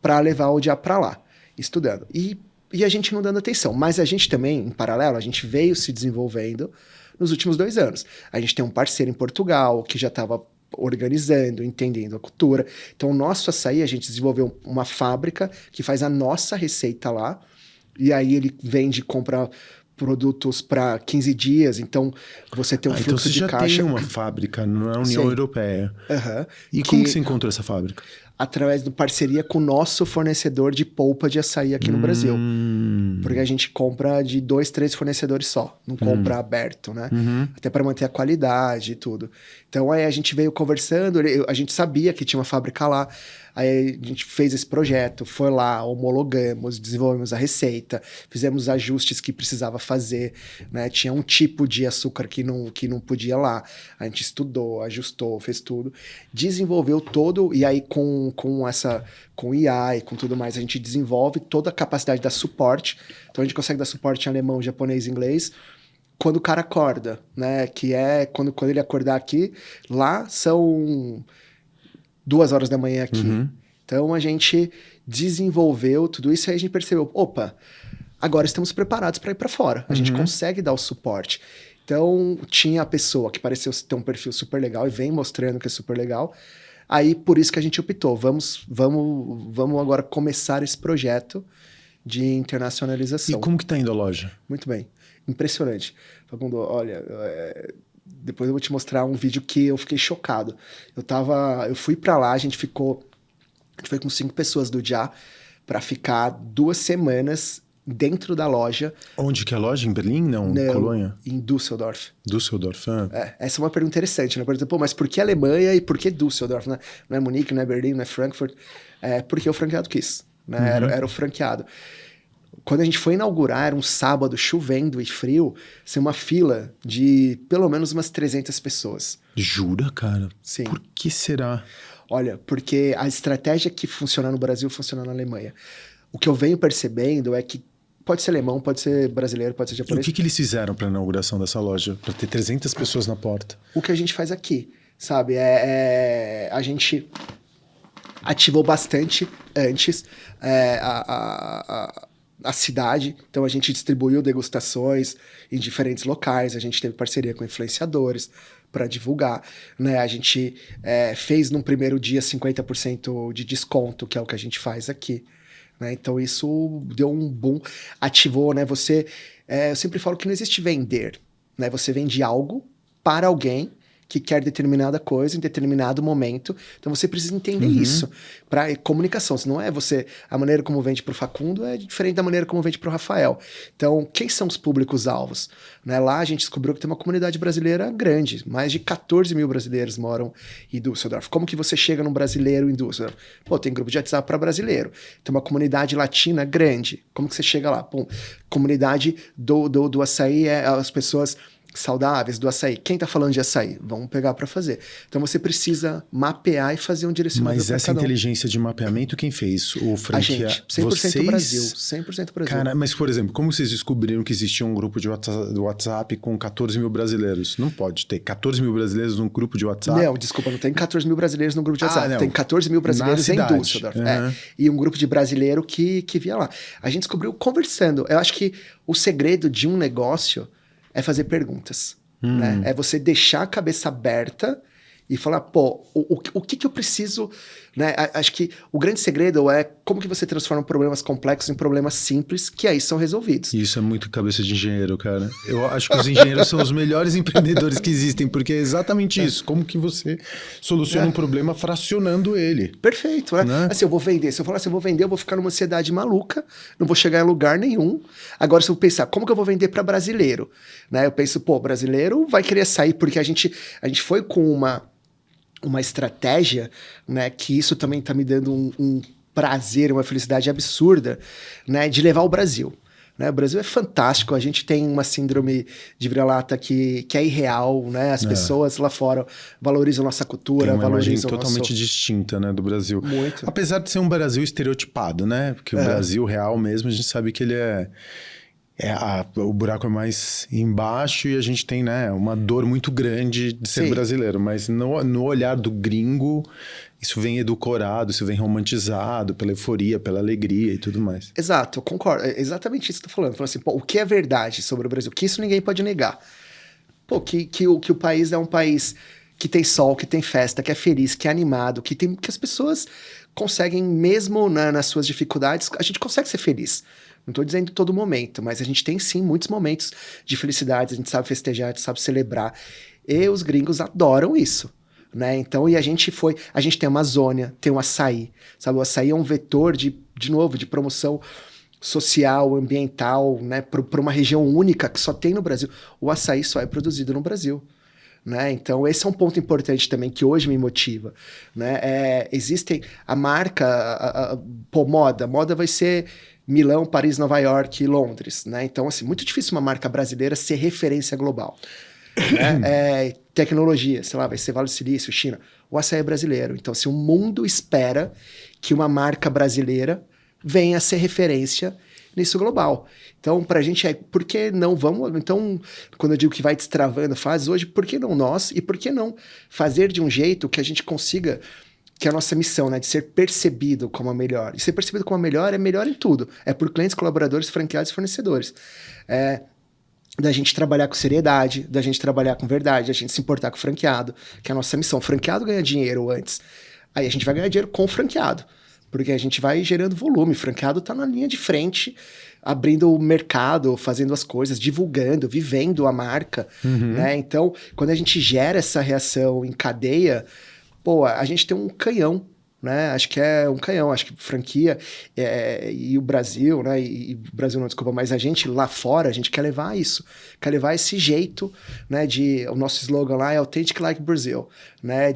para levar o dia para lá, estudando. E a gente não dando atenção. Mas a gente também, em paralelo, a gente veio se desenvolvendo nos últimos 2 anos. A gente tem um parceiro em Portugal que já estava organizando, entendendo a cultura. Então, o nosso açaí, a gente desenvolveu uma fábrica que faz a nossa receita lá. E aí ele vende, compra produtos para 15 dias, então você tem um fluxo de caixa. Então você já tem uma fábrica na União Europeia. Uhum. E como que você encontrou essa fábrica? Através de parceria com o nosso fornecedor de polpa de açaí aqui no Brasil. Porque a gente compra de 2, 3 fornecedores só, não compra aberto, né? Até para manter a qualidade e tudo. Então aí a gente veio conversando, a gente sabia que tinha uma fábrica lá, aí a gente fez esse projeto, foi lá, homologamos, desenvolvemos a receita, fizemos ajustes que precisava fazer, né? Tinha um tipo de açúcar que não podia lá. A gente estudou, ajustou, fez tudo, desenvolveu todo, e aí com IA e com tudo mais, a gente desenvolve toda a capacidade da suporte. Então a gente consegue dar suporte em alemão, japonês e inglês quando o cara acorda, né? Que é quando ele acordar aqui, lá são 2 horas da manhã aqui. Então a gente desenvolveu tudo isso e aí a gente percebeu, opa, agora estamos preparados para ir para fora. A gente consegue dar o suporte. Então tinha a pessoa que pareceu ter um perfil super legal e vem mostrando que é super legal. Aí por isso que a gente optou, vamos agora começar esse projeto de internacionalização. E como que tá indo a loja? Muito bem, impressionante. Facundo, olha, depois eu vou te mostrar um vídeo que eu fiquei chocado. Eu fui pra lá, a gente foi com 5 pessoas do Já para ficar 2 semanas dentro da loja. Onde que é a loja? Em Berlim? Não, Colônia? Em Düsseldorf. Düsseldorf, essa é uma pergunta interessante, né? Por exemplo, mas por que Alemanha e por que Düsseldorf? Né? Não é Munique, não é Berlim, não é Frankfurt. Porque o franqueado quis, né? Era o franqueado. Quando a gente foi inaugurar, era um sábado, chovendo e frio, assim, uma fila de pelo menos umas 300 pessoas. Jura, cara? Sim. Por que será? Olha, porque a estratégia que funciona no Brasil funciona na Alemanha. O que eu venho percebendo é que pode ser alemão, pode ser brasileiro, pode ser japonês. E o que eles fizeram para a inauguração dessa loja? Para ter 300 pessoas na porta? O que a gente faz aqui, sabe? A gente ativou bastante antes a cidade, então a gente distribuiu degustações em diferentes locais, a gente teve parceria com influenciadores para divulgar, né? A gente fez num primeiro dia 50% de desconto, que é o que a gente faz aqui, né? Então isso deu um boom, ativou, né? Eu sempre falo que não existe vender, né? Você vende algo para alguém que quer determinada coisa em determinado momento. Então você precisa entender isso. Para comunicação, se não é você... A maneira como vende para o Facundo é diferente da maneira como vende para o Rafael. Então, quem são os públicos-alvos? Né? Lá a gente descobriu que tem uma comunidade brasileira grande. Mais de 14 mil brasileiros moram em Düsseldorf. Como que você chega num brasileiro em Düsseldorf? Pô, tem grupo de WhatsApp para brasileiro. Tem uma comunidade latina grande. Como que você chega lá? Pô, comunidade do açaí as pessoas saudáveis do açaí. Quem tá falando de açaí? Vamos pegar para fazer. Então você precisa mapear e fazer um direcionamento. Mas essa inteligência de mapeamento, quem fez? O franqueado? A gente, 100% vocês... Brasil. 100% Brasil. Cara, mas por exemplo, como vocês descobriram que existia um grupo de WhatsApp com 14 mil brasileiros? Não pode ter 14 mil brasileiros num grupo de WhatsApp? Não, desculpa, não tem 14 mil brasileiros no grupo de WhatsApp. Não. Tem 14 mil brasileiros em Düsseldorf. E um grupo de brasileiro que via lá. A gente descobriu conversando. Eu acho que o segredo de um negócio é fazer perguntas. Né? É você deixar a cabeça aberta e falar, pô, o que eu preciso, né? Acho que o grande segredo é como que você transforma problemas complexos em problemas simples, que aí são resolvidos. Isso é muito cabeça de engenheiro, cara. Eu acho que os engenheiros são os melhores empreendedores que existem, porque é exatamente isso. Como que você soluciona um problema fracionando ele. Perfeito, né? Assim, eu vou vender. Se eu falar assim, eu vou vender, eu vou ficar numa ansiedade maluca, não vou chegar em lugar nenhum. Agora, se eu pensar, como que eu vou vender para brasileiro? Né? Eu penso, pô, brasileiro vai querer sair, porque a gente foi com uma estratégia, né, que isso também está me dando um prazer, uma felicidade absurda, né, de levar o Brasil. Né? O Brasil é fantástico, a gente tem uma síndrome de vira-lata que é irreal, né? As pessoas lá fora valorizam nossa cultura, tem uma imagem valorizam totalmente distinta, né, do Brasil. Muito. Apesar de ser um Brasil estereotipado, né? Porque o Brasil real mesmo, a gente sabe que ele o buraco é mais embaixo e a gente tem, né, uma dor muito grande de ser brasileiro. Mas no olhar do gringo, isso vem edulcorado, isso vem romantizado pela euforia, pela alegria e tudo mais. Exato, eu concordo. É exatamente isso que você tá falando. Falando assim, pô, o que é verdade sobre o Brasil? Que isso ninguém pode negar. Pô, que o país é um país que tem sol, que tem festa, que é feliz, que é animado, que as pessoas conseguem, mesmo nas suas dificuldades, a gente consegue ser feliz. Não estou dizendo todo momento, mas a gente tem sim muitos momentos de felicidade, a gente sabe festejar, a gente sabe celebrar. E os gringos adoram isso. Né? Então, a gente tem a Amazônia, tem o açaí, sabe? O açaí é um vetor de novo, de promoção social, ambiental, né? Para uma região única que só tem no Brasil. O açaí só é produzido no Brasil. Né? Então, esse é um ponto importante também que hoje me motiva. Né? Existem a marca, moda vai ser Milão, Paris, Nova York e Londres. Né? Então, assim, muito difícil uma marca brasileira ser referência global. Né? Tecnologia, sei lá, vai ser Vale do Silício, China. O açaí é brasileiro. Então, assim, o mundo espera que uma marca brasileira venha a ser referência nisso global. Então, pra gente por que não vamos... Então, quando eu digo que vai destravando fases hoje, por que não nós? E por que não fazer de um jeito que a gente consiga, que é a nossa missão, né, de ser percebido como a melhor. E ser percebido como a melhor é melhor em tudo. É por clientes, colaboradores, franqueados e fornecedores. Da gente trabalhar com seriedade, da gente trabalhar com verdade, da gente se importar com o franqueado, que é a nossa missão. O franqueado ganha dinheiro antes. Aí a gente vai ganhar dinheiro com o franqueado, porque a gente vai gerando volume. O franqueado está na linha de frente, abrindo o mercado, fazendo as coisas, divulgando, vivendo a marca. Né? Então, quando a gente gera essa reação em cadeia, pô, a gente tem um canhão. Né? Acho que é um canhão, acho que franquia e o Brasil, né? E o Brasil não, desculpa, mas a gente lá fora, a gente quer levar isso, quer levar esse jeito, né? O nosso slogan lá é Authentic Like Brazil, né?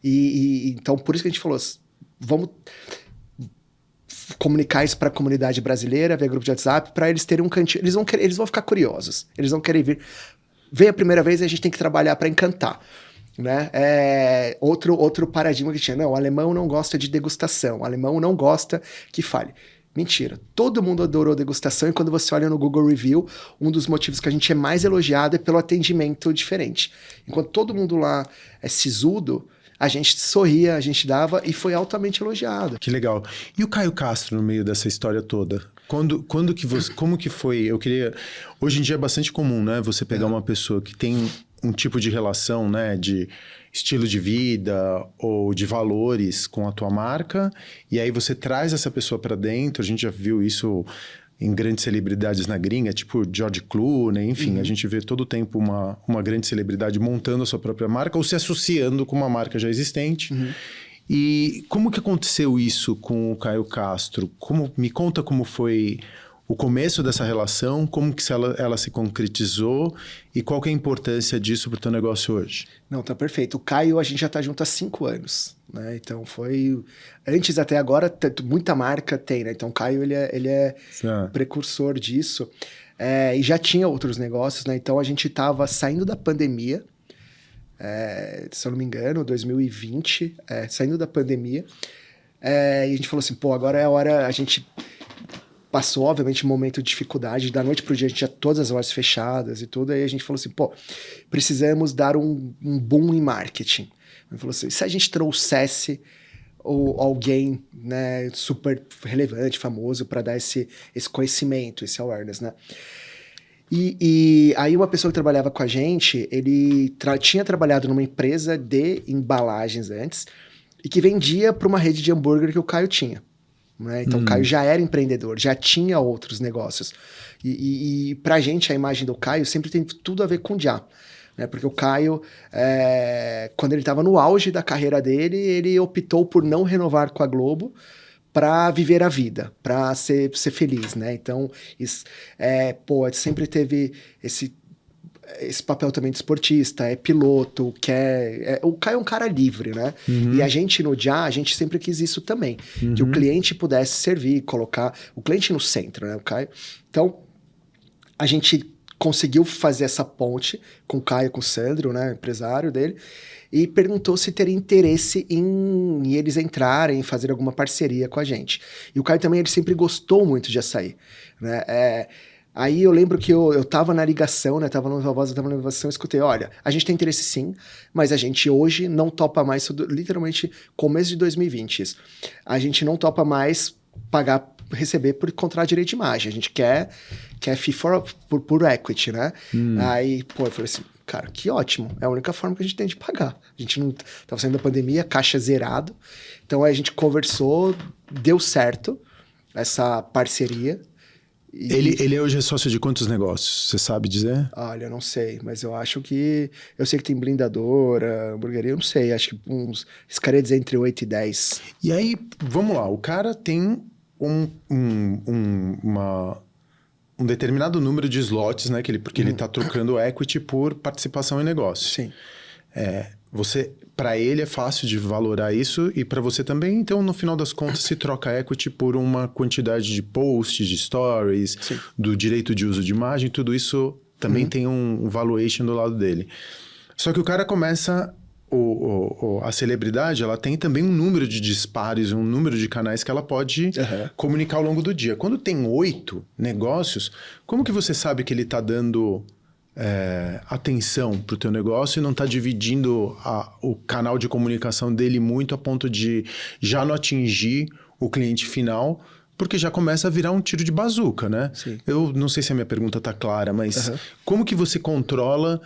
Então por isso que a gente falou, vamos comunicar isso para a comunidade brasileira, via grupo de WhatsApp, para eles terem um cantinho, eles vão ficar curiosos, eles vão querer vir. Vem a primeira vez e a gente tem que trabalhar para encantar. Né? Outro paradigma que tinha. Não, o alemão não gosta de degustação. O alemão não gosta que fale. Mentira. Todo mundo adorou degustação e quando você olha no Google Review, um dos motivos que a gente é mais elogiado é pelo atendimento diferente. Enquanto todo mundo lá é sisudo, a gente sorria, a gente dava e foi altamente elogiado. Que legal. E o Caio Castro no meio dessa história toda? Como que foi? Hoje em dia é bastante comum, né? Você pegar uma pessoa que tem um tipo de relação, né, de estilo de vida ou de valores com a tua marca, e aí você traz essa pessoa para dentro. A gente já viu isso em grandes celebridades na gringa, tipo George Clooney, enfim, a gente vê todo o tempo uma grande celebridade montando a sua própria marca ou se associando com uma marca já existente. E como que aconteceu isso com o Caio Castro? Me conta como foi o começo dessa relação, como que ela se concretizou e qual que é a importância disso para o teu negócio hoje? Não, tá perfeito. O Caio, a gente já tá junto há 5 anos, né? Então foi... Antes até agora, muita marca tem, né? Então o Caio, ele é precursor disso. E já tinha outros negócios, né? Então a gente tava saindo da pandemia, se eu não me engano, 2020, saindo da pandemia. E a gente falou assim, pô, agora é a hora... A gente passou, obviamente, um momento de dificuldade. Da noite pro dia, a gente tinha todas as lojas fechadas e tudo. Aí a gente falou assim, pô, precisamos dar um boom em marketing. Ele falou assim, se a gente trouxesse alguém, né, super relevante, famoso, para dar esse conhecimento, esse awareness, né? E aí uma pessoa que trabalhava com a gente, ele tinha trabalhado numa empresa de embalagens antes e que vendia para uma rede de hambúrguer que o Caio tinha. Né? Então o Caio já era empreendedor, já tinha outros negócios. E pra gente a imagem do Caio sempre tem tudo a ver com o Já. Né? Porque o Caio, quando ele estava no auge da carreira dele, ele optou por não renovar com a Globo para viver a vida, para ser feliz, né? Então, sempre teve esse papel também de esportista, é piloto, o Caio é um cara livre, né? E a gente no Já, a gente sempre quis isso também, que o cliente pudesse servir, colocar o cliente no centro, né? O Caio. Então, a gente conseguiu fazer essa ponte com o Caio, com o Sandro, né? Empresário dele, e perguntou se teria interesse em eles entrarem, fazer alguma parceria com a gente. E o Caio também, ele sempre gostou muito de açaí, né? Aí eu lembro que eu tava na ligação, né? Tava na ligação, eu escutei, olha, a gente tem interesse sim, mas a gente hoje não topa mais, literalmente começo de 2020 isso. A gente não topa mais receber por contrato de direito de imagem. A gente quer fee por equity, né? Aí, eu falei assim, cara, que ótimo. É a única forma que a gente tem de pagar. A gente não tava saindo da pandemia, caixa zerado. Então aí a gente conversou, deu certo essa parceria. Ele hoje é sócio de quantos negócios? Você sabe dizer? Olha, eu não sei, mas eu acho que... Eu sei que tem blindadora, hamburgueria, eu não sei. Acho que esse cara ia dizer entre 8 e 10. E aí, vamos lá. O cara tem um determinado número de slots, né? Porque ele está trocando equity por participação em negócio. Sim. Para ele é fácil de valorar isso e para você também. Então, no final das contas, se troca equity por uma quantidade de posts, de stories, Sim. do direito de uso de imagem. Tudo isso também tem um valuation do lado dele. Só que o cara começa... A celebridade, ela tem também um número de disparos, um número de canais que ela pode comunicar ao longo do dia. Quando tem 8 negócios, como que você sabe que ele está dando atenção para o teu negócio e não está dividindo o canal de comunicação dele muito a ponto de já não atingir o cliente final, porque já começa a virar um tiro de bazuca, né? Sim. Eu não sei se a minha pergunta está clara, mas como que você controla...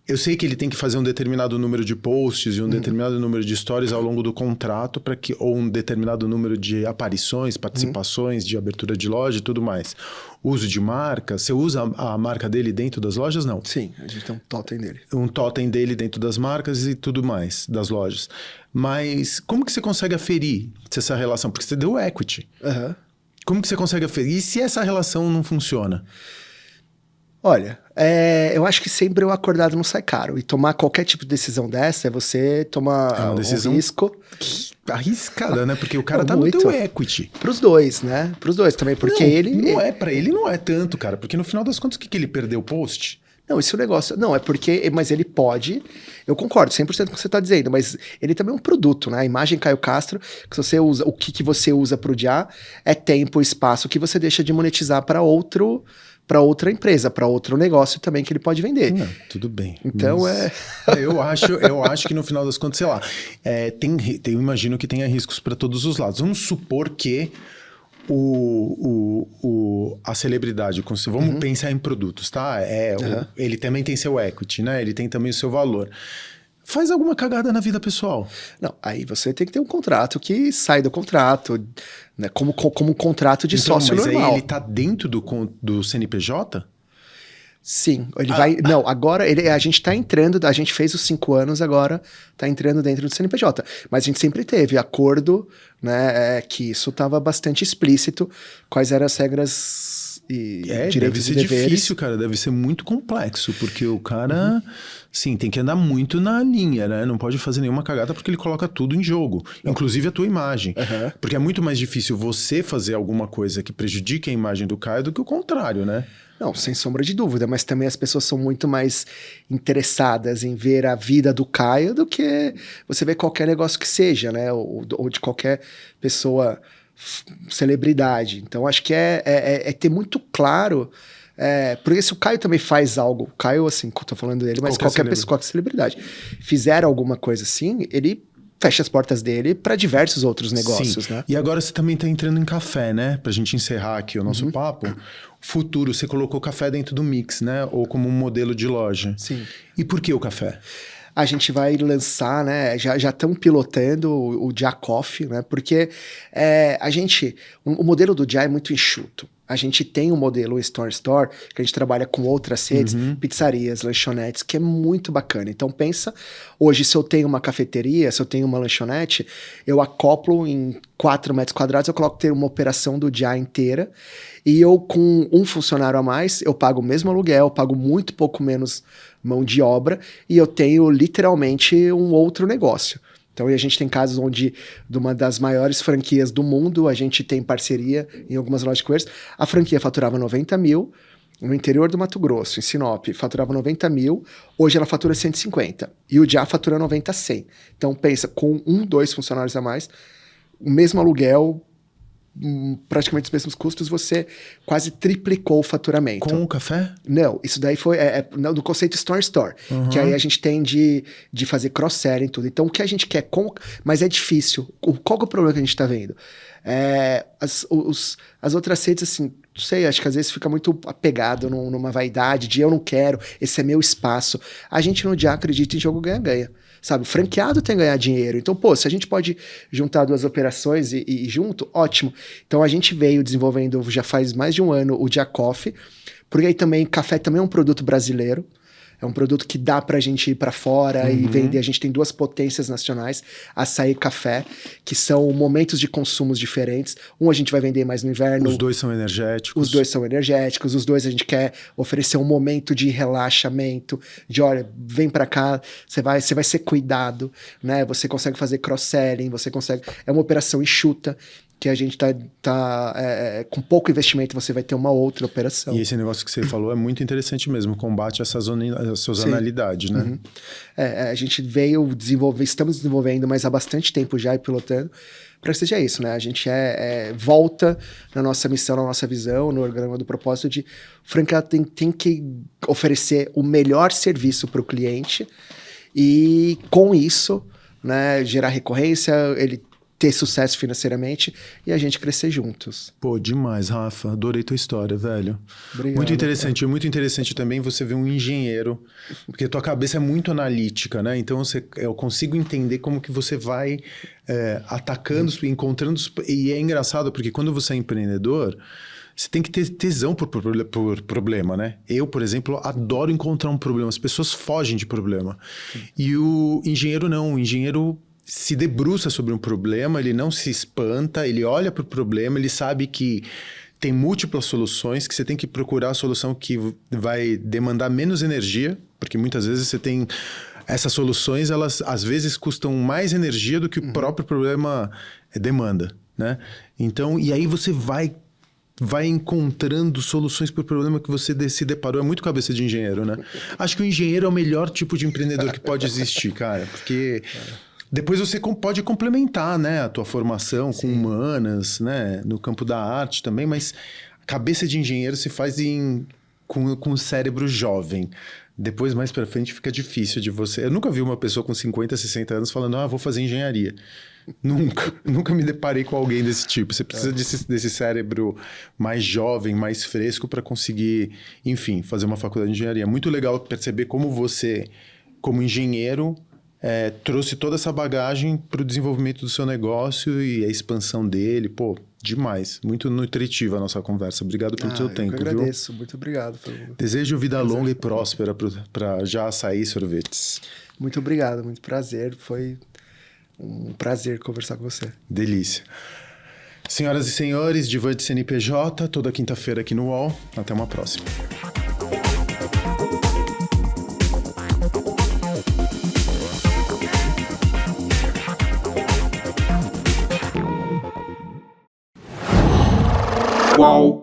Eu sei que ele tem que fazer um determinado número de posts e um determinado número de stories ao longo do contrato, ou um determinado número de aparições, participações, de abertura de loja e tudo mais. Uso de marca, você usa a marca dele dentro das lojas? Não. Sim, a gente tem um totem dele. Um totem dele dentro das marcas e tudo mais, das lojas. Mas como que você consegue aferir essa relação? Porque você deu equity. Como que você consegue aferir? E se essa relação não funciona? Olha, eu acho que sempre o acordado não sai caro. E tomar qualquer tipo de decisão dessa é você tomar uma decisão um risco. Arriscada, né? Porque o cara tá no teu equity. Pros dois, né? Pros dois também, porque Pra ele não é tanto, cara. Porque no final das contas, o que ele perdeu? O post? Não, esse é o negócio. Não, é porque... Mas ele pode... Eu concordo 100% com o que você tá dizendo, mas ele também é um produto, né? A imagem Caio Castro, que você usa... O que você usa pro Já é tempo, espaço, que você deixa de monetizar para outra empresa, para outro negócio também que ele pode vender. Não, tudo bem. Então eu acho que no final das contas, sei lá, eu imagino que tenha riscos para todos os lados. Vamos supor que a celebridade, vamos pensar em produtos, tá? Ele também tem seu equity, né? Ele tem também o seu valor. Faz alguma cagada na vida pessoal. Não, aí você tem que ter um contrato que sai do contrato, né? Como um contrato de sócio normal. Mas aí ele tá dentro do CNPJ? Sim, ele vai... Não, agora a gente tá entrando, a gente fez os 5 anos, agora tá entrando dentro do CNPJ. Mas a gente sempre teve acordo, né, que isso tava bastante explícito, quais eram as regras e direitos e deveres. Deve ser difícil, cara, deve ser muito complexo, porque o cara, sim, tem que andar muito na linha, né? Não pode fazer nenhuma cagada porque ele coloca tudo em jogo, inclusive a tua imagem. Porque é muito mais difícil você fazer alguma coisa que prejudique a imagem do Caio do que o contrário, né? Não, sem sombra de dúvida, mas também as pessoas são muito mais interessadas em ver a vida do Caio do que você vê qualquer negócio que seja, né? Ou de qualquer pessoa, celebridade. Então, acho que é ter muito claro... porque se o Caio também faz algo... O Caio, assim, tô falando dele, mas qualquer pessoa, qualquer celebridade, fizer alguma coisa assim, ele fecha as portas dele para diversos outros negócios, Sim. né? E agora você também está entrando em café, né? Pra gente encerrar aqui o nosso papo. Futuro, você colocou café dentro do mix, né? Ou como um modelo de loja. Sim. E por que o café? A gente vai lançar, né? Já estamos pilotando o Dia Coffee, né? Porque o modelo do Dia é muito enxuto. A gente tem um modelo Store, que a gente trabalha com outras redes, pizzarias, lanchonetes, que é muito bacana. Então pensa, hoje se eu tenho uma cafeteria, se eu tenho uma lanchonete, eu acoplo em 4 metros quadrados, eu coloco ter uma operação do Dia inteira, e eu com um funcionário a mais, eu pago o mesmo aluguel, eu pago muito pouco menos mão de obra, e eu tenho literalmente um outro negócio. Então, a gente tem casos onde, de uma das maiores franquias do mundo, a gente tem parceria em algumas lojas de coisas. A franquia faturava 90 mil, no interior do Mato Grosso, em Sinop, faturava 90 mil, hoje ela fatura 150. E o Já fatura 90 a 100. Então, pensa, com 2 funcionários a mais, o mesmo aluguel, praticamente os mesmos custos, você quase triplicou o faturamento. Com o café? Não, isso daí foi do conceito Store, que aí a gente tem de fazer cross-selling e tudo. Então, o que a gente quer, mas é difícil. Qual que é o problema que a gente está vendo? As outras redes, assim, não sei, acho que às vezes fica muito apegado numa vaidade de eu não quero, esse é meu espaço. A gente no dia acredita em jogo ganha-ganha. Sabe, o franqueado tem que ganhar dinheiro. Então, pô, se a gente pode juntar 2 operações e junto, ótimo. Então, a gente veio desenvolvendo, já faz mais de um ano, o Dia Coffee, porque aí também, café também é um produto brasileiro. É um produto que dá pra gente ir pra fora e vender. A gente tem 2 potências nacionais, açaí e café, que são momentos de consumos diferentes. Um a gente vai vender mais no inverno. Os 2 são energéticos. Os 2 são energéticos. Os 2 a gente quer oferecer um momento de relaxamento, de olha, vem pra cá, você vai ser cuidado, né? Você consegue fazer cross-selling, você consegue... É uma operação enxuta, que a gente com pouco investimento, você vai ter uma outra operação. E esse negócio que você falou é muito interessante mesmo, combate a sazonalidade, né? A gente estamos desenvolvendo, mas há bastante tempo já e pilotando, para que seja isso, né? A gente volta na nossa missão, na nossa visão, no organograma do propósito de o franqueado tem que oferecer o melhor serviço para o cliente e, com isso, né, gerar recorrência, ele ter sucesso financeiramente e a gente crescer juntos. Pô, demais, Rafa. Adorei tua história, velho. Obrigado. Muito interessante. É muito interessante também você ver um engenheiro, porque tua cabeça é muito analítica, né? Então eu consigo entender como que você vai atacando, encontrando... E é engraçado, porque quando você é empreendedor, você tem que ter tesão por problema, né? Eu, por exemplo, adoro encontrar um problema. As pessoas fogem de problema. E o engenheiro não. O engenheiro se debruça sobre um problema, ele não se espanta, ele olha para o problema, ele sabe que tem múltiplas soluções, que você tem que procurar a solução que vai demandar menos energia, porque muitas vezes você tem... Essas soluções, elas às vezes custam mais energia do que o próprio problema demanda, né? Então, e aí você vai encontrando soluções para o problema que você se deparou. É muito cabeça de engenheiro, né? Acho que o engenheiro é o melhor tipo de empreendedor que pode existir, cara, porque... Depois você pode complementar, né, a tua formação com humanas, né, no campo da arte também, mas a cabeça de engenheiro se faz com o cérebro jovem. Depois, mais pra frente, fica difícil de você... Eu nunca vi uma pessoa com 50, 60 anos falando, vou fazer engenharia. Nunca me deparei com alguém desse tipo. Você precisa desse cérebro mais jovem, mais fresco para conseguir, enfim, fazer uma faculdade de engenharia. Muito legal perceber como você, como engenheiro... trouxe toda essa bagagem para o desenvolvimento do seu negócio e a expansão dele. Pô, demais. Muito nutritiva a nossa conversa. Obrigado pelo seu tempo, eu agradeço. Muito obrigado. Desejo vida longa e próspera para Já Açaí Sorvetes. Muito obrigado, muito prazer. Foi um prazer conversar com você. Delícia. Senhoras e senhores, Divan de CNPJ, toda quinta-feira aqui no UOL. Até uma próxima. Qual?